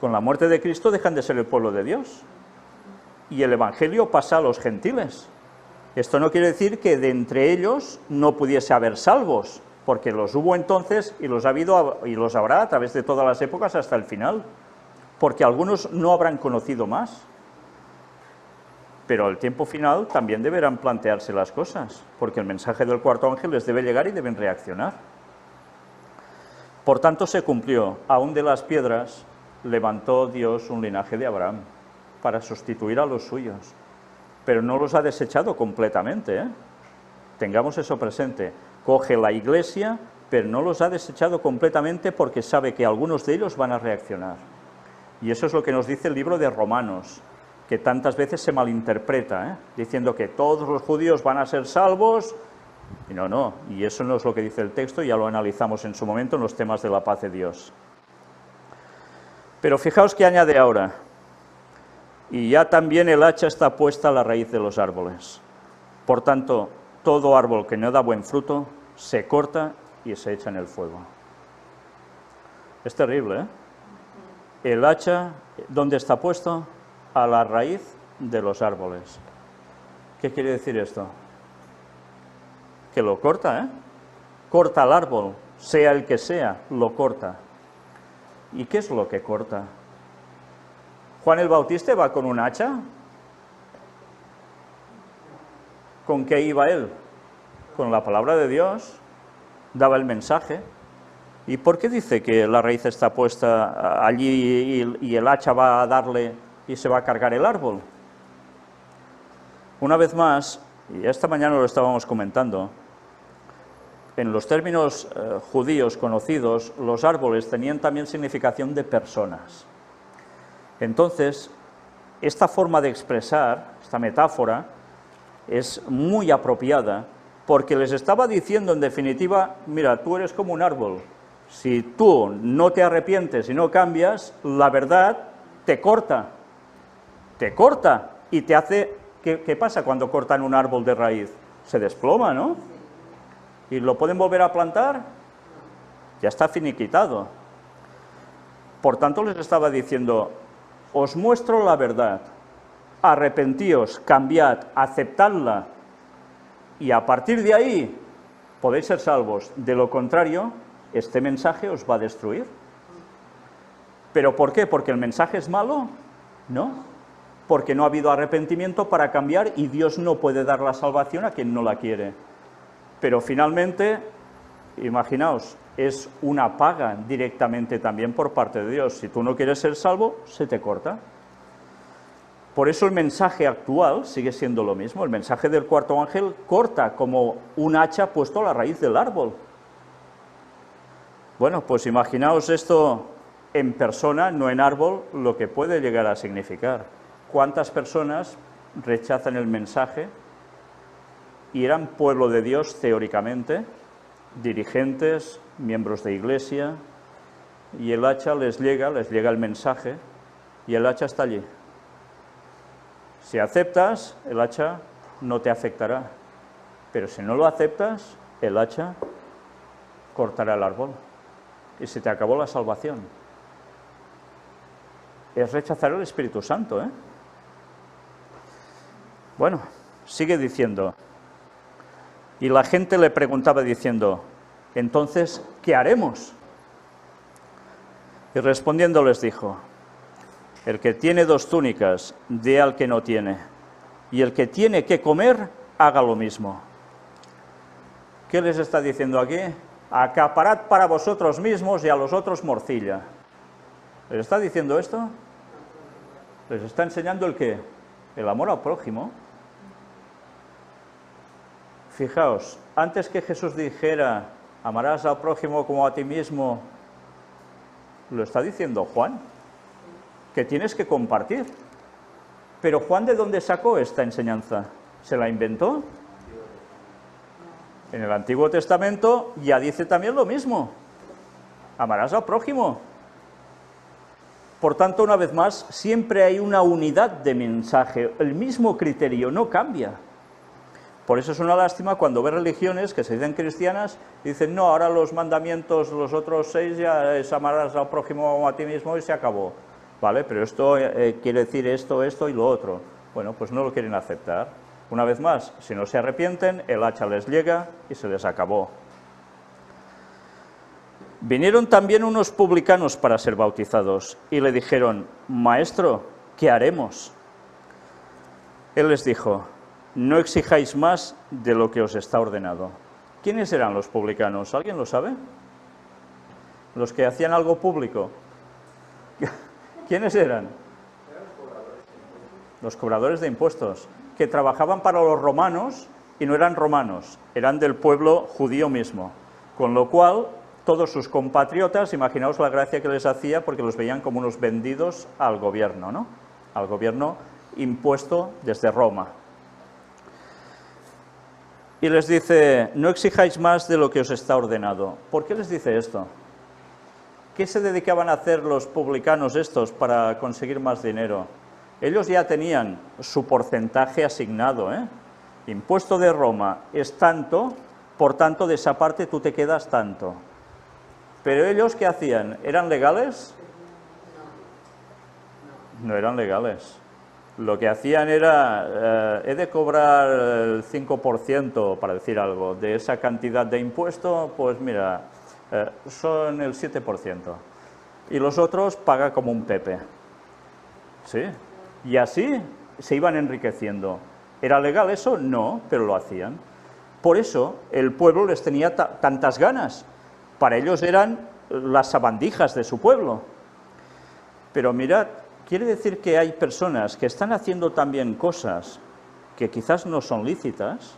Speaker 1: Con la muerte de Cristo dejan de ser el pueblo de Dios. Y el Evangelio pasa a los gentiles. Esto no quiere decir que de entre ellos no pudiese haber salvos, porque los hubo entonces y los ha habido y los habrá a través de todas las épocas hasta el final, porque algunos no habrán conocido más. Pero al tiempo final también deberán plantearse las cosas, porque el mensaje del cuarto ángel les debe llegar y deben reaccionar. Por tanto se cumplió, aún de las piedras levantó Dios un linaje de Abraham para sustituir a los suyos. Pero no los ha desechado completamente, ¿eh? Tengamos eso presente. Coge la Iglesia, pero no los ha desechado completamente porque sabe que algunos de ellos van a reaccionar. Y eso es lo que nos dice el libro de Romanos, que tantas veces se malinterpreta, ¿eh? Diciendo que todos los judíos van a ser salvos, y no, y eso no es lo que dice el texto, ya lo analizamos en su momento en los temas de la paz de Dios. Pero fijaos que añade ahora, y ya también el hacha está puesta a la raíz de los árboles. Por tanto, todo árbol que no da buen fruto se corta y se echa en el fuego. Es terrible, ¿eh? El hacha, ¿dónde está puesto? A la raíz de los árboles. ¿Qué quiere decir esto? Que lo corta, ¿eh? Corta el árbol, sea el que sea, lo corta. ¿Y qué es lo que corta? Juan el Bautista va con un hacha. ¿Con qué iba él? Con la palabra de Dios, daba el mensaje. ¿Y por qué dice que la raíz está puesta allí y el hacha va a darle y se va a cargar el árbol? Una vez más, y esta mañana lo estábamos comentando, en los términos judíos conocidos, los árboles tenían también significación de personas. Entonces, esta forma de expresar, esta metáfora, es muy apropiada, porque les estaba diciendo en definitiva, mira, tú eres como un árbol, si tú no te arrepientes y no cambias, la verdad te corta y te hace... ¿Qué pasa cuando cortan un árbol de raíz? Se desploma, ¿no? ¿Y lo pueden volver a plantar? Ya está finiquitado. Por tanto, les estaba diciendo, os muestro la verdad, arrepentíos, cambiad, aceptadla, y a partir de ahí podéis ser salvos. De lo contrario, este mensaje os va a destruir. ¿Pero por qué? ¿Porque el mensaje es malo? No. porque no ha habido arrepentimiento para cambiar y Dios no puede dar la salvación a quien no la quiere. Pero finalmente, imaginaos, es una paga directamente también por parte de Dios. Si tú no quieres ser salvo, se te corta. Por eso el mensaje actual sigue siendo lo mismo. El mensaje del cuarto ángel corta como un hacha puesto a la raíz del árbol. Bueno, pues imaginaos esto en persona, no en árbol, lo que puede llegar a significar. ¿Cuántas personas rechazan el mensaje y eran pueblo de Dios teóricamente, dirigentes, miembros de iglesia, y el hacha les llega el mensaje, y el hacha está allí? Si aceptas, el hacha no te afectará, pero si no lo aceptas, el hacha cortará el árbol, y se te acabó la salvación. Es rechazar el Espíritu Santo, ¿eh? Bueno, sigue diciendo, y la gente le preguntaba diciendo, entonces, ¿qué haremos? Y respondiendo les dijo, el que tiene 2 túnicas, dé al que no tiene, y el que tiene que comer, haga lo mismo. ¿Qué les está diciendo aquí? Acaparad para vosotros mismos y a los otros morcilla. ¿Les está diciendo esto? Les está enseñando el qué, el amor al prójimo. Fijaos, antes que Jesús dijera, amarás al prójimo como a ti mismo, lo está diciendo Juan, que tienes que compartir. Pero Juan, ¿de dónde sacó esta enseñanza? ¿Se la inventó? En el Antiguo Testamento ya dice también lo mismo, amarás al prójimo. Por tanto, una vez más, siempre hay una unidad de mensaje, el mismo criterio, no cambia. Por eso es una lástima cuando ves religiones que se dicen cristianas y dicen, no, ahora los mandamientos, los otros 6 ya es amarás al prójimo como a ti mismo y se acabó. ¿Vale? Pero esto quiere decir esto, esto y lo otro. Bueno, pues no lo quieren aceptar. Una vez más, si no se arrepienten, el hacha les llega y se les acabó. Vinieron también unos publicanos para ser bautizados y le dijeron, Maestro, ¿qué haremos? Él les dijo, no exijáis más de lo que os está ordenado. ¿Quiénes eran los publicanos? ¿Alguien lo sabe? Los que hacían algo público. ¿Quiénes eran? Los cobradores de impuestos, que trabajaban para los romanos y no eran romanos, eran del pueblo judío mismo. Con lo cual, todos sus compatriotas, imaginaos la gracia que les hacía, porque los veían como unos vendidos al gobierno, ¿no? Al gobierno impuesto desde Roma. Y les dice, no exijáis más de lo que os está ordenado. ¿Por qué les dice esto? ¿Qué se dedicaban a hacer los publicanos estos para conseguir más dinero? Ellos ya tenían su porcentaje asignado, ¿eh? Impuesto de Roma es tanto, por tanto de esa parte tú te quedas tanto. Pero ellos, ¿qué hacían? ¿Eran legales? No eran legales. Lo que hacían era, he de cobrar el 5%, para decir algo, de esa cantidad de impuesto, pues mira, son el 7%. Y los otros paga como un pepe. ¿Sí? Y así se iban enriqueciendo. ¿Era legal eso? No, pero lo hacían. Por eso el pueblo les tenía tantas ganas. Para ellos eran las sabandijas de su pueblo. Pero mirad, quiere decir que hay personas que están haciendo también cosas que quizás no son lícitas,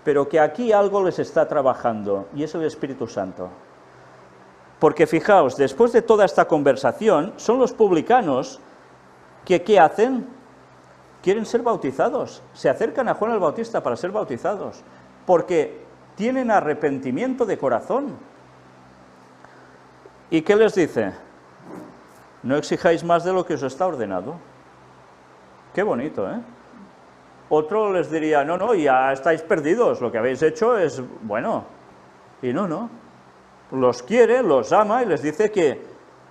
Speaker 1: pero que aquí algo les está trabajando, y es el Espíritu Santo. Porque fijaos, después de toda esta conversación, son los publicanos que, ¿qué hacen? Quieren ser bautizados, se acercan a Juan el Bautista para ser bautizados, porque tienen arrepentimiento de corazón. ¿Y qué les dice? No exijáis más de lo que os está ordenado. Qué bonito, ¿eh? Otro les diría, no, no, ya estáis perdidos, lo que habéis hecho es bueno. Y no. Los quiere, los ama y les dice que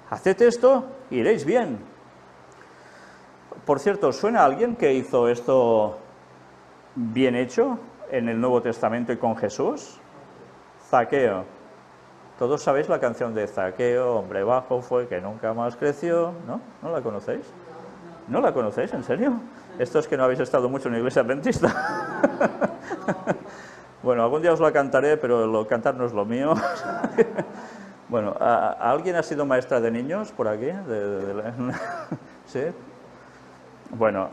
Speaker 1: haced esto, iréis bien. Por cierto, ¿suena a alguien que hizo esto bien hecho en el Nuevo Testamento y con Jesús? Zaqueo. Todos sabéis la canción de Zaqueo, hombre bajo fue que nunca más creció, ¿no? ¿No la conocéis? ¿No la conocéis, en serio? Esto es que no habéis estado mucho en la iglesia adventista. Bueno, algún día os la cantaré, pero cantar no es lo mío. Bueno, ¿alguien ha sido maestra de niños por aquí? ¿Sí? Bueno,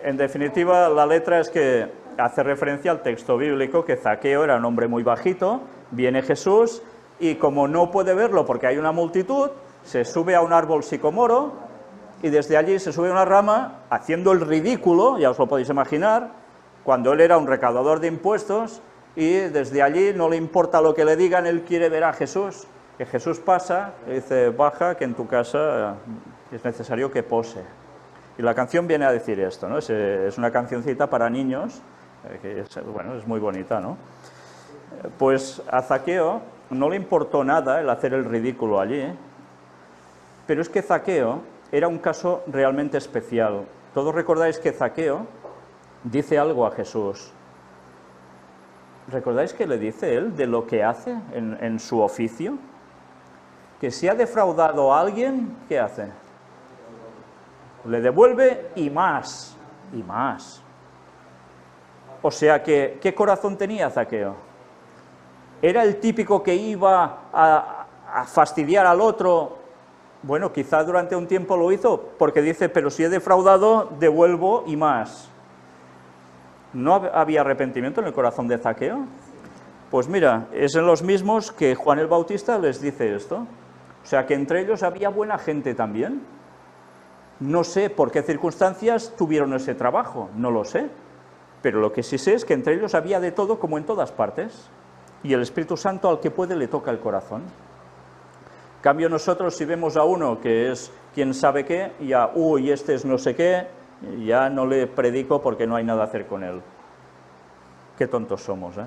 Speaker 1: en definitiva, la letra es que hace referencia al texto bíblico, que Zaqueo era un hombre muy bajito, viene Jesús, y como no puede verlo porque hay una multitud, se sube a un árbol sicomoro, y desde allí se sube a una rama, haciendo el ridículo, ya os lo podéis imaginar, cuando él era un recaudador de impuestos, y desde allí no le importa lo que le digan, él quiere ver a Jesús, que Jesús pasa, y dice, baja, que en tu casa es necesario que pose. Y la canción viene a decir esto, ¿no? Es una cancioncita para niños, que bueno, es muy bonita, ¿no? Pues a Zaqueo no le importó nada el hacer el ridículo allí, pero es que Zaqueo era un caso realmente especial. Todos recordáis que Zaqueo dice algo a Jesús. ¿Recordáis que le dice él de lo que hace en su oficio? Que si ha defraudado a alguien, ¿qué hace? Le devuelve y más, y más. O sea que, ¿qué corazón tenía Zaqueo? ¿Era el típico que iba a fastidiar al otro? Bueno, quizá durante un tiempo lo hizo, porque dice, pero si he defraudado, devuelvo y más. ¿No había arrepentimiento en el corazón de Zaqueo? Pues mira, es en los mismos que Juan el Bautista les dice esto. O sea que entre ellos había buena gente también. No sé por qué circunstancias tuvieron ese trabajo, no lo sé. Pero lo que sí sé es que entre ellos había de todo como en todas partes. Y el Espíritu Santo al que puede le toca el corazón. En cambio nosotros si vemos a uno que es quien sabe qué, ya, uy, este es no sé qué, ya no le predico porque no hay nada a hacer con él. Qué tontos somos, ¿eh?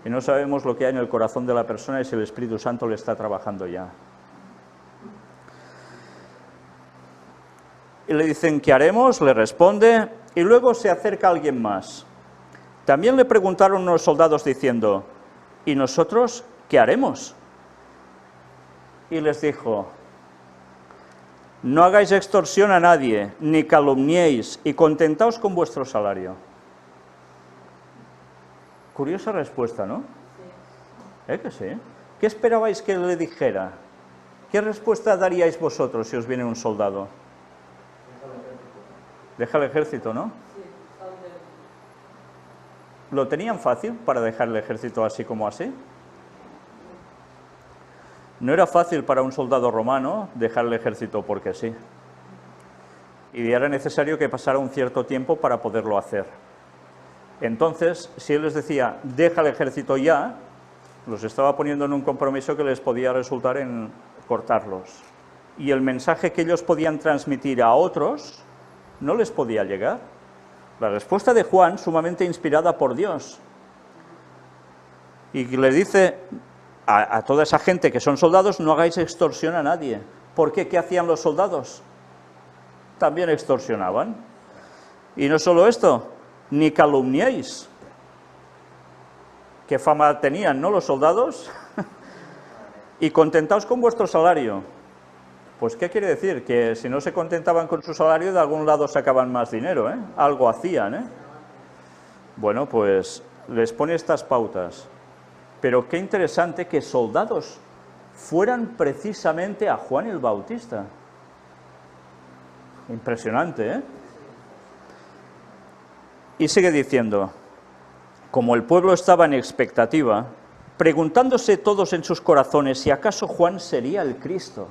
Speaker 1: Y no sabemos lo que hay en el corazón de la persona y si el Espíritu Santo le está trabajando ya. Y le dicen, ¿qué haremos? Le responde, y luego se acerca alguien más. También le preguntaron unos soldados diciendo, ¿y nosotros qué haremos? Y les dijo, no hagáis extorsión a nadie, ni calumniéis, y contentaos con vuestro salario. Curiosa respuesta, ¿no? Que sí. ¿Qué esperabais que le dijera? ¿Qué respuesta daríais vosotros si os viene un soldado? Deja el ejército, ¿no? ¿Lo tenían fácil para dejar el ejército así como así? No era fácil para un soldado romano dejar el ejército porque sí. Y era necesario que pasara un cierto tiempo para poderlo hacer. Entonces, si él les decía, deja el ejército ya, los estaba poniendo en un compromiso que les podía resultar en cortarlos. Y el mensaje que ellos podían transmitir a otros no les podía llegar. La respuesta de Juan, sumamente inspirada por Dios. Y le dice a toda esa gente que son soldados, no hagáis extorsión a nadie. ¿Por qué? ¿Qué hacían los soldados? También extorsionaban. Y no solo esto, ni calumniéis. ¿Qué fama tenían, no, los soldados? Y contentaos con vuestro salario. Pues, ¿qué quiere decir? Que si no se contentaban con su salario, de algún lado sacaban más dinero, ¿eh? Algo hacían, ¿eh? Bueno, pues les pone estas pautas. Pero qué interesante que soldados fueran precisamente a Juan el Bautista. Impresionante, ¿eh? Y sigue diciendo, como el pueblo estaba en expectativa, preguntándose todos en sus corazones si acaso Juan sería el Cristo.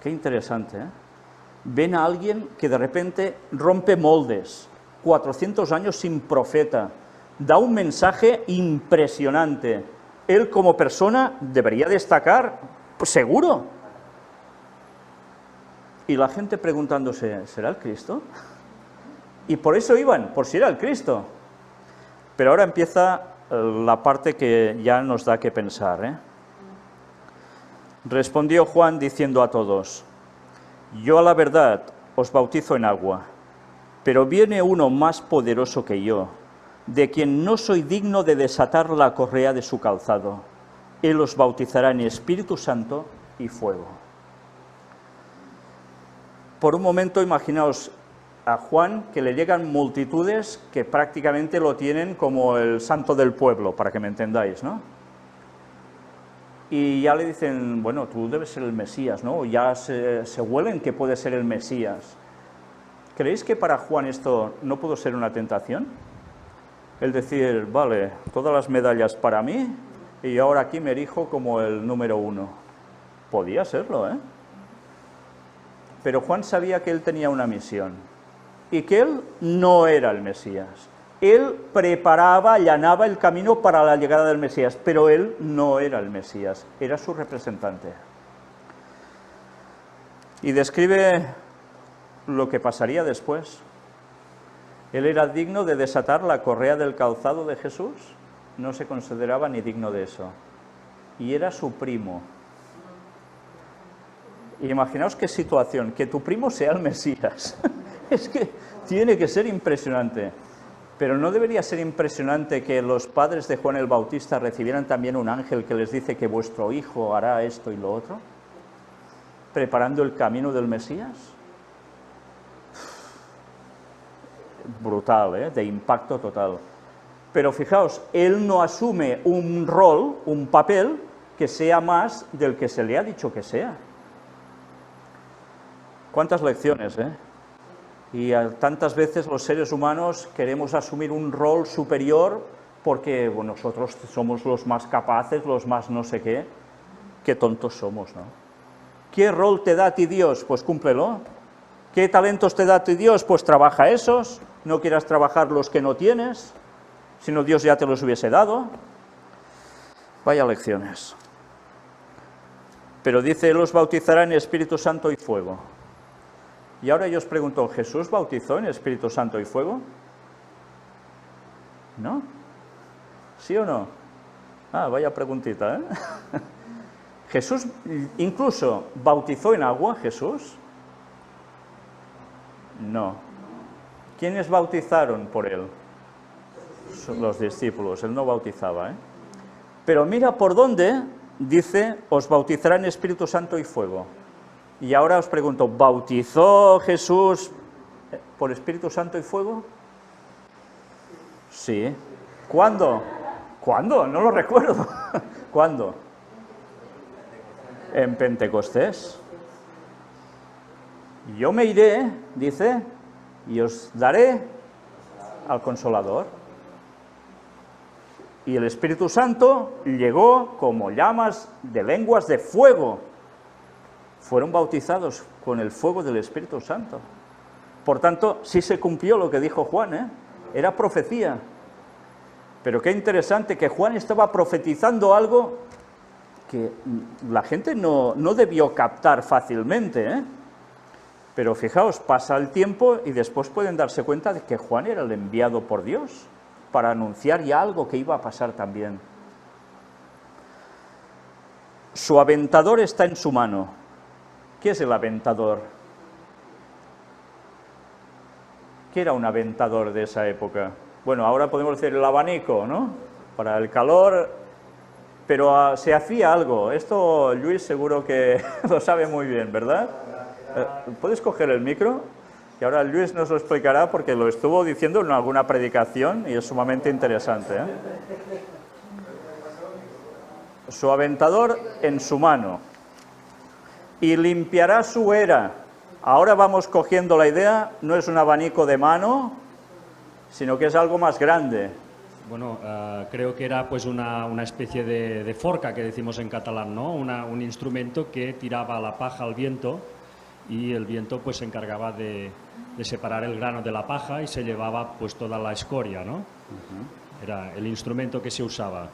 Speaker 1: Qué interesante, ¿eh? Ven a alguien que de repente rompe moldes, 400 años sin profeta, da un mensaje impresionante. Él como persona debería destacar, pues seguro. Y la gente preguntándose, ¿será el Cristo? Y por eso iban, por si era el Cristo. Pero ahora empieza la parte que ya nos da que pensar, ¿eh? Respondió Juan diciendo a todos, yo a la verdad os bautizo en agua, pero viene uno más poderoso que yo, de quien no soy digno de desatar la correa de su calzado. Él os bautizará en Espíritu Santo y fuego. por un momento imaginaos a Juan que le llegan multitudes que prácticamente lo tienen como el santo del pueblo, para que me entendáis, ¿no? Y ya le dicen, bueno, tú debes ser el Mesías, ¿no? Ya se huelen que puede ser el Mesías. ¿Creéis que para Juan esto no pudo ser una tentación? El decir, vale, todas las medallas para mí y ahora aquí me erijo como el número 1. Podía serlo, ¿eh? Pero Juan sabía que él tenía una misión y que él no era el Mesías. Él preparaba, allanaba el camino para la llegada del Mesías, pero él no era el Mesías, era su representante. Y describe lo que pasaría después. Él era digno de desatar la correa del calzado de Jesús, no se consideraba ni digno de eso. Y era su primo. Y imaginaos qué situación, que tu primo sea el Mesías. Es que tiene que ser impresionante. Pero ¿no debería ser impresionante que los padres de Juan el Bautista recibieran también un ángel que les dice que vuestro hijo hará esto y lo otro? Preparando el camino del Mesías. Brutal, ¿eh? De impacto total. Pero fijaos, él no asume un rol, un papel, que sea más del que se le ha dicho que sea. ¿Cuántas lecciones, eh? Y tantas veces los seres humanos queremos asumir un rol superior porque bueno, nosotros somos los más capaces, los más no sé qué. Qué tontos somos, ¿no? ¿Qué rol te da a ti Dios? Pues cúmplelo. ¿Qué talentos te da a ti Dios? Pues trabaja esos. No quieras trabajar los que no tienes, sino Dios ya te los hubiese dado. Vaya lecciones. Pero dice, Él os bautizará en Espíritu Santo y fuego. Y ahora yo os pregunto, ¿Jesús bautizó en Espíritu Santo y fuego? ¿No? ¿Sí o no? Ah, vaya preguntita, ¿eh? ¿Jesús incluso bautizó en agua, Jesús? No. ¿Quiénes bautizaron por Él? Los discípulos, Él no bautizaba, ¿eh? Pero mira por dónde dice, os bautizará en Espíritu Santo y fuego. Y ahora os pregunto, ¿bautizó Jesús por Espíritu Santo y fuego? Sí. ¿Cuándo? ¿Cuándo? No lo recuerdo. ¿Cuándo? En Pentecostés. Yo me iré, dice, y os daré al Consolador. Y el Espíritu Santo llegó como llamas de lenguas de fuego. Fueron bautizados con el fuego del Espíritu Santo. Por tanto, sí se cumplió lo que dijo Juan, ¿eh? Era profecía. Pero qué interesante que Juan estaba profetizando algo que la gente no debió captar fácilmente, ¿eh? Pero fijaos, pasa el tiempo y después pueden darse cuenta de que Juan era el enviado por Dios para anunciar ya algo que iba a pasar también. Su aventador está en su mano. ¿Qué es el aventador? ¿Qué era un aventador de esa época? Bueno, ahora podemos decir el abanico, ¿no? Para el calor, pero se hacía algo. Esto Luis seguro que lo sabe muy bien, ¿verdad? ¿Puedes coger el micro? Y ahora Luis nos lo explicará porque lo estuvo diciendo en alguna predicación y es sumamente interesante, ¿eh? Su aventador en su mano. Y limpiará su era. Ahora vamos cogiendo la idea, no es un abanico de mano, sino que es algo más grande.
Speaker 3: Bueno, creo que era pues una especie de forca que decimos en catalán, ¿no? Un instrumento que tiraba la paja al viento y el viento pues se encargaba de separar el grano de la paja y se llevaba pues toda la escoria, ¿no? Era el instrumento que se usaba.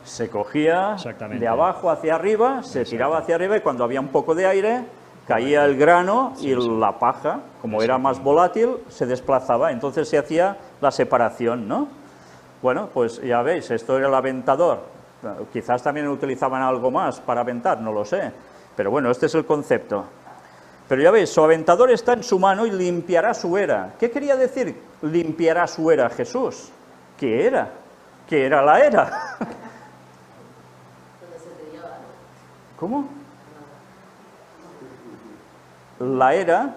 Speaker 1: Se cogía de abajo hacia arriba, se tiraba hacia arriba y cuando había un poco de aire caía el grano y la paja, como era más volátil, se desplazaba. Entonces se hacía la separación, ¿no? Bueno, pues ya veis, esto era el aventador. Quizás también utilizaban algo más para aventar, no lo sé. Pero bueno, este es el concepto. Pero ya veis, su aventador está en su mano y limpiará su era. ¿Qué quería decir limpiará su era Jesús? ¿Qué era? ¿Qué era la era? ¿Cómo? La era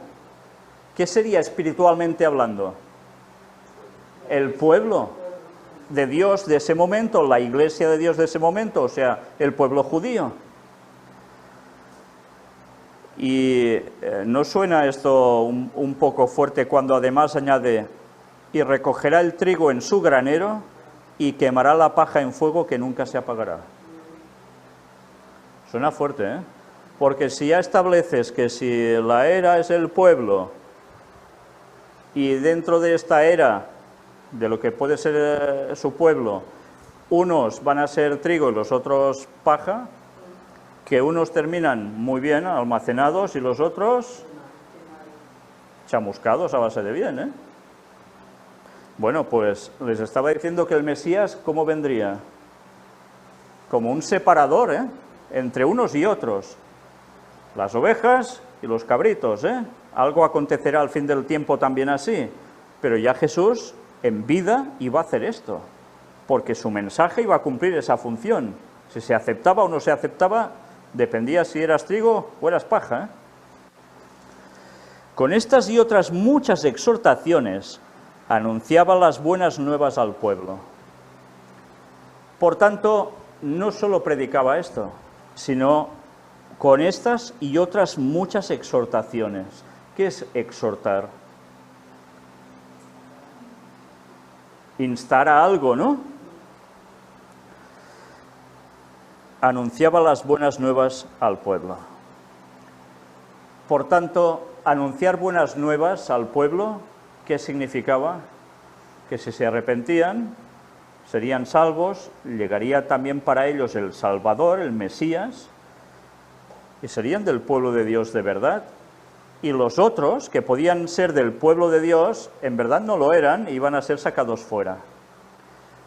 Speaker 1: ¿Qué sería espiritualmente hablando? El pueblo de Dios de ese momento, la iglesia de Dios de ese momento, o sea, el pueblo judío. Y ¿no suena esto un poco fuerte cuando además añade, y recogerá el trigo en su granero y quemará la paja en fuego que nunca se apagará? Suena fuerte, ¿eh? Porque si ya estableces que si la era es el pueblo y dentro de esta era, de lo que puede ser su pueblo, unos van a ser trigo y los otros paja, que unos terminan muy bien almacenados y los otros chamuscados a base de bien, ¿eh? Bueno, pues les estaba diciendo que el Mesías, ¿cómo vendría? Como un separador, ¿eh? Entre unos y otros. Las ovejas y los cabritos, ¿eh? Algo acontecerá al fin del tiempo también así. Pero ya Jesús, en vida, iba a hacer esto, porque su mensaje iba a cumplir esa función. Si se aceptaba o no se aceptaba, dependía si eras trigo o eras paja, ¿eh? Con estas y otras muchas exhortaciones, anunciaba las buenas nuevas al pueblo. Por tanto, no solo predicaba esto, sino con estas y otras muchas exhortaciones. ¿Qué es exhortar? Instar a algo, ¿no? Anunciaba las buenas nuevas al pueblo. Por tanto, anunciar buenas nuevas al pueblo, ¿qué significaba? Que si se arrepentían, serían salvos, llegaría también para ellos el Salvador, el Mesías, y serían del pueblo de Dios de verdad. Y los otros, que podían ser del pueblo de Dios, en verdad no lo eran, e iban a ser sacados fuera.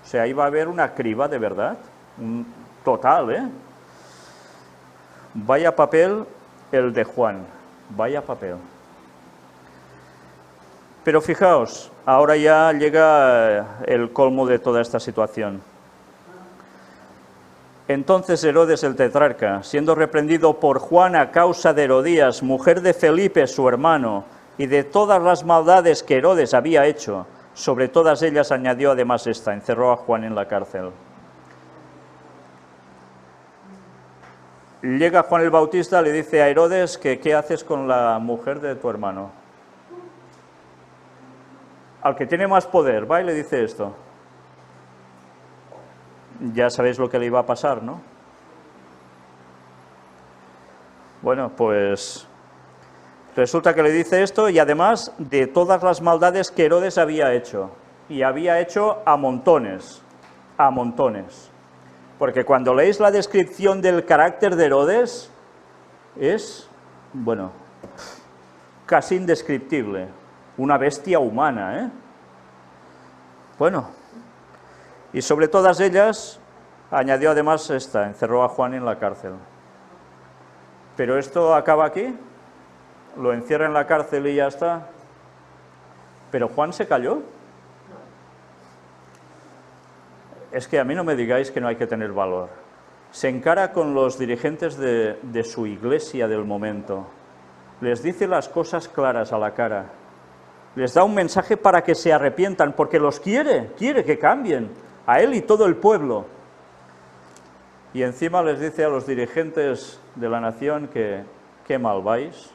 Speaker 1: O sea, iba a haber una criba de verdad, total, ¿eh? Vaya papel el de Juan, vaya papel. Pero fijaos, ahora ya llega el colmo de toda esta situación. Entonces Herodes el tetrarca, siendo reprendido por Juan a causa de Herodías, mujer de Felipe su hermano, y de todas las maldades que Herodes había hecho, sobre todas ellas añadió además esta, encerró a Juan en la cárcel. Llega Juan el Bautista, le dice a Herodes que ¿qué haces con la mujer de tu hermano? Al que tiene más poder, va y le dice esto. Ya sabéis lo que le iba a pasar, ¿no? Bueno, pues resulta que le dice esto y además de todas las maldades que Herodes había hecho. Y había hecho a montones, a montones. Porque cuando leéis la descripción del carácter de Herodes, es, bueno, casi indescriptible. Una bestia humana, ¿eh? Bueno, y sobre todas ellas añadió además esta, encerró a Juan en la cárcel. Pero esto acaba aquí, lo encierra en la cárcel y ya está. ¿Pero Juan se calló? Es que a mí no me digáis que no hay que tener valor. Se encara con los dirigentes de su iglesia del momento. Les dice las cosas claras a la cara. Les da un mensaje para que se arrepientan, porque los quiere que cambien, a él y todo el pueblo. Y encima les dice a los dirigentes de la nación que qué mal vais,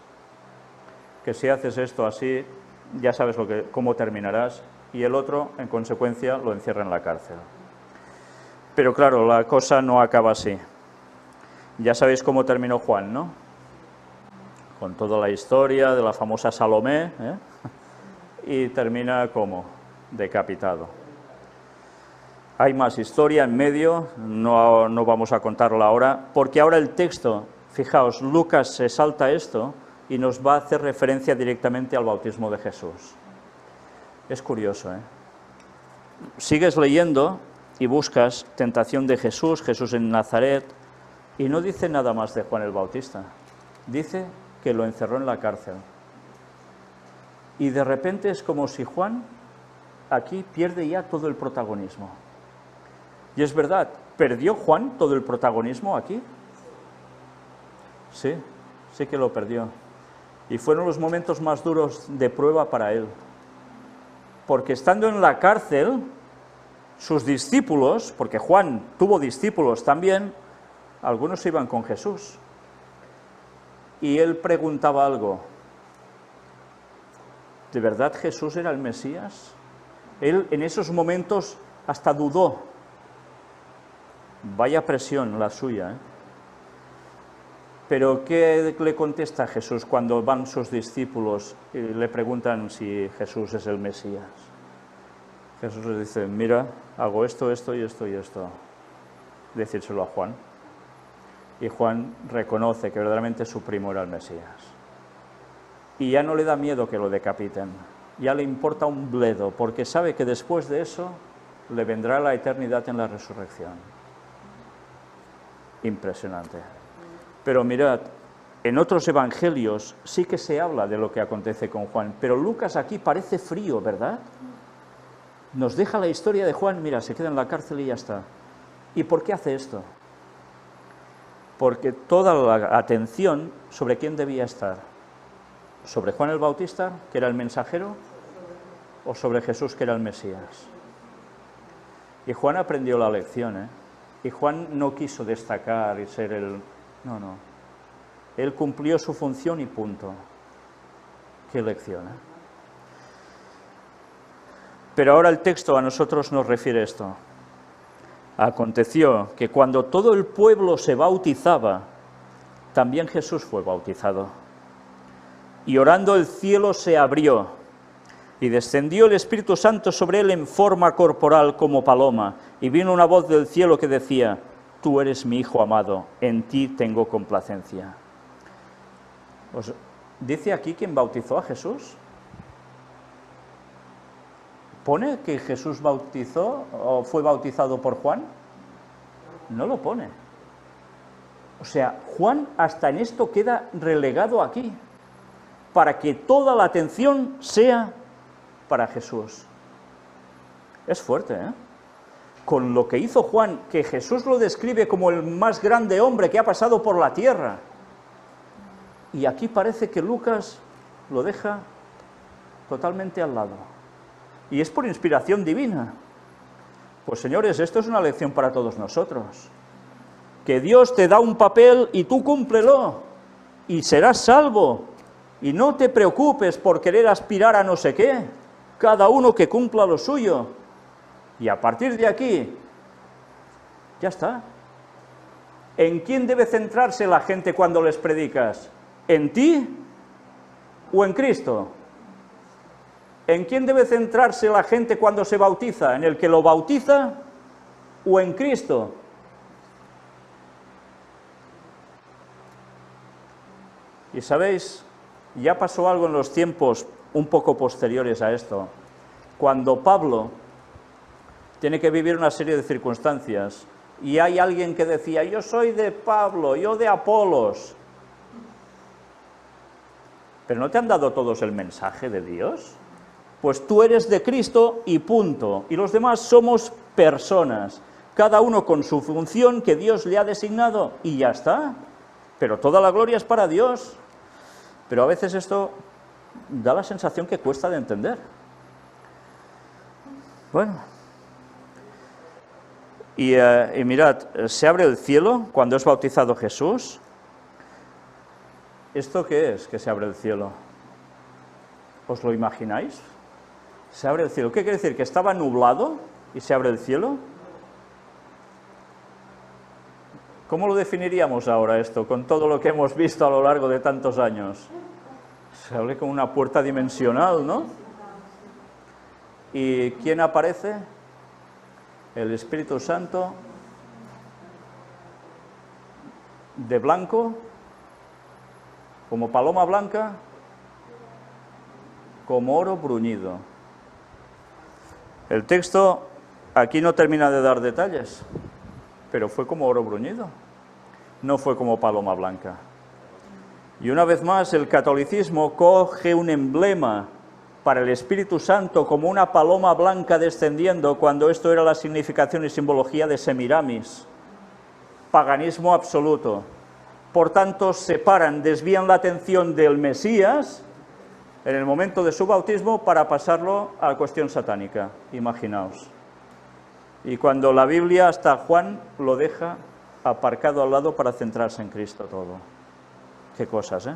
Speaker 1: que si haces esto así, ya sabes cómo terminarás, y el otro, en consecuencia, lo encierra en la cárcel. Pero claro, la cosa no acaba así. Ya sabéis cómo terminó Juan, ¿no? Con toda la historia de la famosa Salomé, ¿eh? Y termina como decapitado. Hay más historia en medio, no vamos a contarla ahora, porque ahora el texto, fijaos, Lucas se salta esto y nos va a hacer referencia directamente al bautismo de Jesús. Es curioso, ¿eh? Sigues leyendo y buscas tentación de Jesús, Jesús en Nazaret, y no dice nada más de Juan el Bautista. Dice que lo encerró en la cárcel. Y de repente es como si Juan aquí pierde ya todo el protagonismo. Y es verdad, ¿perdió Juan todo el protagonismo aquí? Sí, sí que lo perdió. Y fueron los momentos más duros de prueba para él. Porque estando en la cárcel, sus discípulos, porque Juan tuvo discípulos también, algunos iban con Jesús. Y él preguntaba algo: ¿de verdad Jesús era el Mesías? Él en esos momentos hasta dudó. Vaya presión la suya, ¿eh? Pero ¿qué le contesta Jesús cuando van sus discípulos y le preguntan si Jesús es el Mesías? Jesús les dice: mira, hago esto, esto y esto y esto. Decírselo a Juan. Y Juan reconoce que verdaderamente su primo era el Mesías. Y ya no le da miedo que lo decapiten. Ya le importa un bledo, porque sabe que después de eso le vendrá la eternidad en la resurrección. Impresionante. Pero mirad, en otros evangelios sí que se habla de lo que acontece con Juan, pero Lucas aquí parece frío, ¿verdad? Nos deja la historia de Juan, mira, se queda en la cárcel y ya está. ¿Y por qué hace esto? Porque toda la atención sobre quién debía estar. ¿Sobre Juan el Bautista, que era el mensajero, o sobre Jesús, que era el Mesías? Y Juan aprendió la lección, ¿eh? Y Juan no quiso destacar y ser el... No, no. Él cumplió su función y punto. Qué lección, ¿eh? Pero ahora el texto a nosotros nos refiere esto. Aconteció que cuando todo el pueblo se bautizaba, también Jesús fue bautizado. Y orando el cielo se abrió, y descendió el Espíritu Santo sobre él en forma corporal como paloma, y vino una voz del cielo que decía: tú eres mi Hijo amado, en ti tengo complacencia. ¿Os dice aquí quién bautizó a Jesús? ¿Pone que Jesús bautizó o fue bautizado por Juan? No lo pone. O sea, Juan hasta en esto queda relegado aquí, para que toda la atención sea para Jesús. Es fuerte, ¿eh? Con lo que hizo Juan, que Jesús lo describe como el más grande hombre que ha pasado por la tierra. Y aquí parece que Lucas lo deja totalmente al lado. Y es por inspiración divina. Pues señores, esto es una lección para todos nosotros. Que Dios te da un papel y tú cúmplelo, y serás salvo. Y no te preocupes por querer aspirar a no sé qué. Cada uno que cumpla lo suyo. Y a partir de aquí, ya está. ¿En quién debe centrarse la gente cuando les predicas? ¿En ti o en Cristo? ¿En quién debe centrarse la gente cuando se bautiza? ¿En el que lo bautiza o en Cristo? Y sabéis, ya pasó algo en los tiempos un poco posteriores a esto, cuando Pablo tiene que vivir una serie de circunstancias, y hay alguien que decía: yo soy de Pablo, yo de Apolos. ¿Pero no te han dado todos el mensaje de Dios? Pues tú eres de Cristo y punto, y los demás somos personas, cada uno con su función que Dios le ha designado, y ya está. Pero toda la gloria es para Dios. Pero a veces esto da la sensación que cuesta de entender. Bueno, y mirad, se abre el cielo cuando es bautizado Jesús. ¿Esto qué es, que se abre el cielo? ¿Os lo imagináis? Se abre el cielo. ¿Qué quiere decir? ¿Que estaba nublado y se abre el cielo? ¿Cómo lo definiríamos ahora esto, con todo lo que hemos visto a lo largo de tantos años? Se abre como una puerta dimensional, ¿no? ¿Y quién aparece? El Espíritu Santo, de blanco, como paloma blanca, como oro bruñido. El texto aquí no termina de dar detalles, pero fue como oro bruñido, no fue como paloma blanca. Y una vez más el catolicismo coge un emblema para el Espíritu Santo como una paloma blanca descendiendo, cuando esto era la significación y simbología de Semiramis, paganismo absoluto. por tanto separan, desvían la atención del Mesías en el momento de su bautismo para pasarlo a la cuestión satánica, imaginaos. Y cuando la Biblia, hasta Juan, lo deja aparcado al lado para centrarse en Cristo todo. Qué cosas, ¿eh?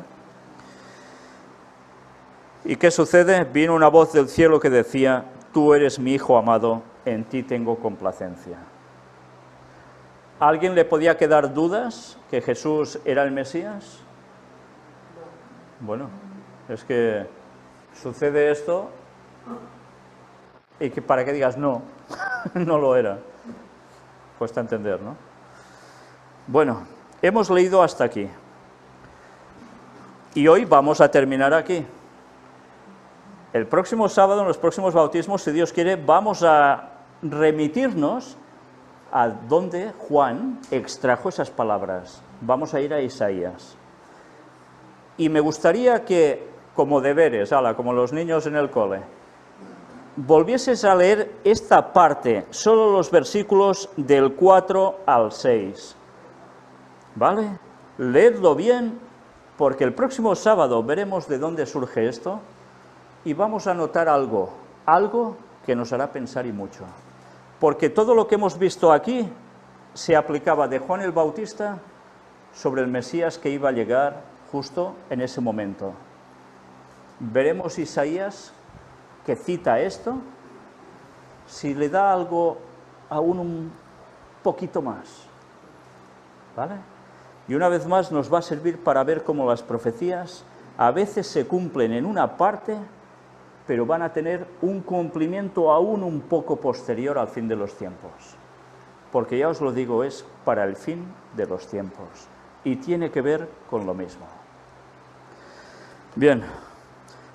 Speaker 1: ¿Y qué sucede? Vino una voz del cielo que decía: tú eres mi Hijo amado, en ti tengo complacencia. ¿A alguien le podía quedar dudas que Jesús era el Mesías? Bueno, es que sucede esto y que para que digas no, no lo era. Cuesta entender, ¿no? Bueno, hemos leído hasta aquí. Y hoy vamos a terminar aquí. El próximo sábado, en los próximos bautismos, si Dios quiere, vamos a remitirnos a donde Juan extrajo esas palabras. Vamos a ir a Isaías. Y me gustaría que, como deberes, como los niños en el cole, volvieses a leer esta parte, solo los versículos del 4 al 6. ¿Vale? Leedlo bien, porque el próximo sábado veremos de dónde surge esto y vamos a notar algo que nos hará pensar y mucho. Porque todo lo que hemos visto aquí se aplicaba de Juan el Bautista sobre el Mesías que iba a llegar justo en ese momento. Veremos Isaías que cita esto, si le da algo aún un poquito más, ¿vale? Y una vez más nos va a servir para ver cómo las profecías a veces se cumplen en una parte, pero van a tener un cumplimiento aún un poco posterior al fin de los tiempos. Porque ya os lo digo, es para el fin de los tiempos. Y tiene que ver con lo mismo. Bien,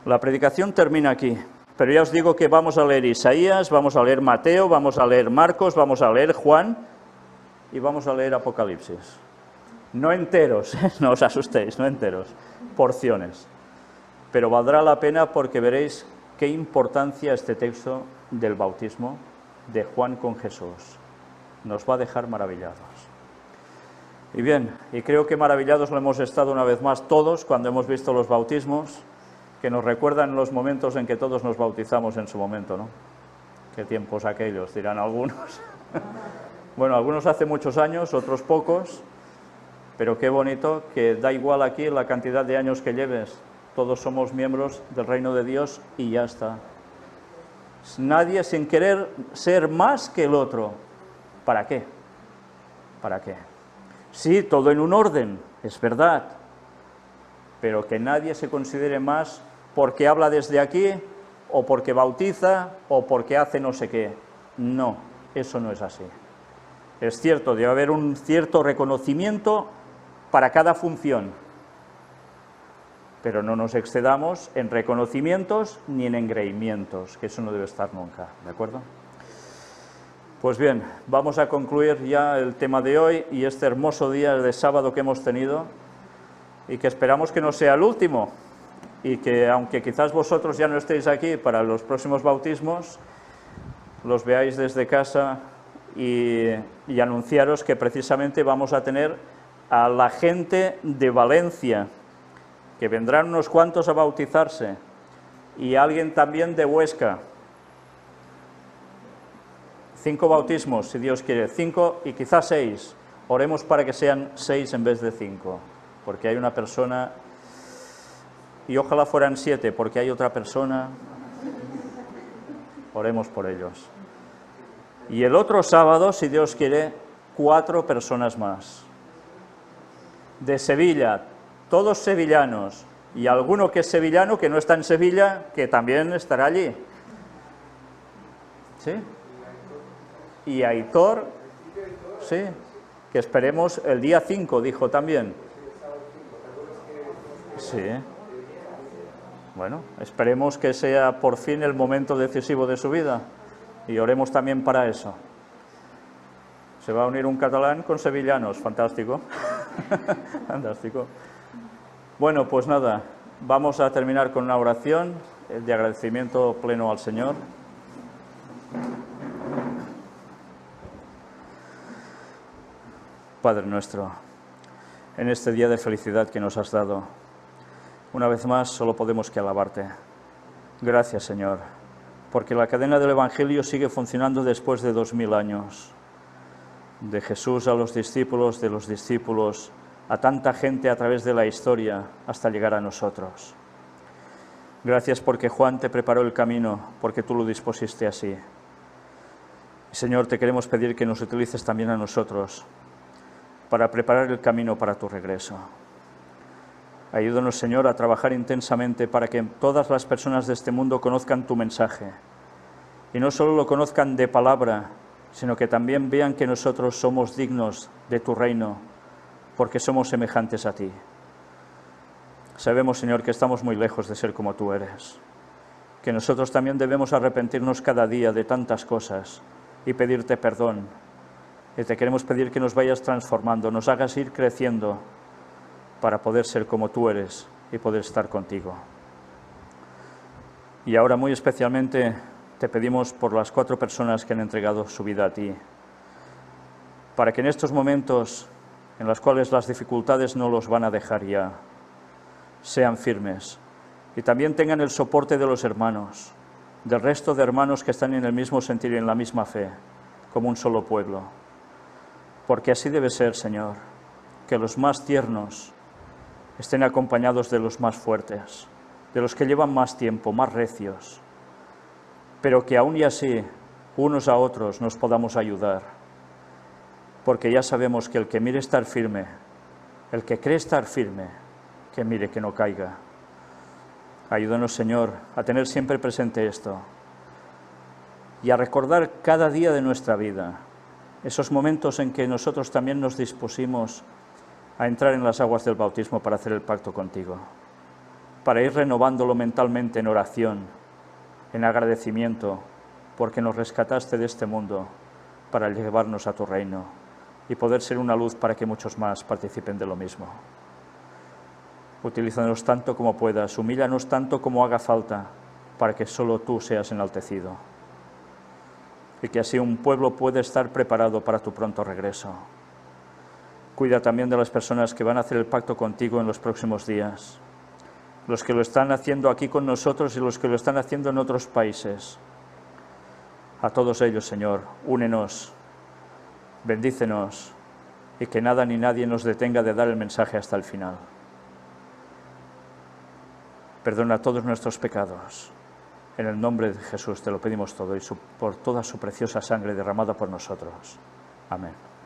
Speaker 1: la predicación termina aquí. Pero ya os digo que vamos a leer Isaías, vamos a leer Mateo, vamos a leer Marcos, vamos a leer Juan y vamos a leer Apocalipsis. No enteros, no os asustéis, no enteros, porciones. Pero valdrá la pena porque veréis qué importancia este texto del bautismo de Juan con Jesús. Nos va a dejar maravillados. Y bien, y creo que maravillados lo hemos estado una vez más todos cuando hemos visto los bautismos, que nos recuerdan los momentos en que todos nos bautizamos en su momento, ¿no? ¿Qué tiempos aquellos?, dirán algunos. Bueno, algunos hace muchos años, otros pocos, pero qué bonito que da igual aquí la cantidad de años que lleves. Todos somos miembros del reino de Dios y ya está. Nadie sin querer ser más que el otro. ¿Para qué? ¿Para qué? Sí, todo en un orden, es verdad, pero que nadie se considere más porque habla desde aquí, o porque bautiza, o porque hace no sé qué. No, eso no es así. Es cierto, debe haber un cierto reconocimiento para cada función, pero no nos excedamos en reconocimientos ni en engreimientos, que eso no debe estar nunca, ¿de acuerdo? Pues bien, vamos a concluir ya el tema de hoy y este hermoso día de sábado que hemos tenido, y que esperamos que no sea el último, y que aunque quizás vosotros ya no estéis aquí para los próximos bautismos, los veáis desde casa y anunciaros que precisamente vamos a tener a la gente de Valencia, que vendrán unos cuantos a bautizarse, y alguien también de Huesca. 5 bautismos, si Dios quiere, 5 y quizás 6. Oremos para que sean 6 en vez de 5, porque hay una persona, y ojalá fueran 7, porque hay otra persona. Oremos por ellos. Y el otro sábado, si Dios quiere, 4 personas más. De Sevilla, todos sevillanos, y alguno que es sevillano, que no está en Sevilla, que también estará allí. ¿Sí? Y Aitor, sí, que esperemos el día 5, dijo también. Sí. Bueno, esperemos que sea por fin el momento decisivo de su vida y oremos también para eso. Se va a unir un catalán con sevillanos, fantástico. Fantástico. Bueno, pues nada, vamos a terminar con una oración de agradecimiento pleno al Señor. Padre nuestro, en este día de felicidad que nos has dado. Una vez más, solo podemos que alabarte. Gracias, Señor, porque la cadena del Evangelio sigue funcionando después de 2000 años. De Jesús a los discípulos, de los discípulos a tanta gente a través de la historia hasta llegar a nosotros. Gracias porque Juan te preparó el camino, porque tú lo dispusiste así. Señor, te queremos pedir que nos utilices también a nosotros para preparar el camino para tu regreso. Ayúdanos, Señor, a trabajar intensamente para que todas las personas de este mundo conozcan tu mensaje. Y no solo lo conozcan de palabra, sino que también vean que nosotros somos dignos de tu reino, porque somos semejantes a ti. Sabemos, Señor, que estamos muy lejos de ser como tú eres, que nosotros también debemos arrepentirnos cada día de tantas cosas y pedirte perdón. Y te queremos pedir que nos vayas transformando, nos hagas ir creciendo para poder ser como tú eres y poder estar contigo. Y ahora muy especialmente te pedimos por las 4 personas que han entregado su vida a ti, para que en estos momentos en los cuales las dificultades no los van a dejar ya, sean firmes y también tengan el soporte de los hermanos, del resto de hermanos que están en el mismo sentir y en la misma fe, como un solo pueblo. Porque así debe ser, Señor, que los más tiernos estén acompañados de los más fuertes, de los que llevan más tiempo, más recios, pero que aún y así, unos a otros nos podamos ayudar, porque ya sabemos que el que mire estar firme, el que cree estar firme, que mire que no caiga. Ayúdanos, Señor, a tener siempre presente esto y a recordar cada día de nuestra vida esos momentos en que nosotros también nos dispusimos a entrar en las aguas del bautismo para hacer el pacto contigo, para ir renovándolo mentalmente en oración, en agradecimiento, porque nos rescataste de este mundo para llevarnos a tu reino y poder ser una luz para que muchos más participen de lo mismo. Utilízanos tanto como puedas, humíllanos tanto como haga falta, para que solo tú seas enaltecido y que así un pueblo pueda estar preparado para tu pronto regreso. Cuida también de las personas que van a hacer el pacto contigo en los próximos días, los que lo están haciendo aquí con nosotros y los que lo están haciendo en otros países. A todos ellos, Señor, únenos, bendícenos y que nada ni nadie nos detenga de dar el mensaje hasta el final. Perdona todos nuestros pecados. En el nombre de Jesús te lo pedimos todo y por toda su preciosa sangre derramada por nosotros. Amén.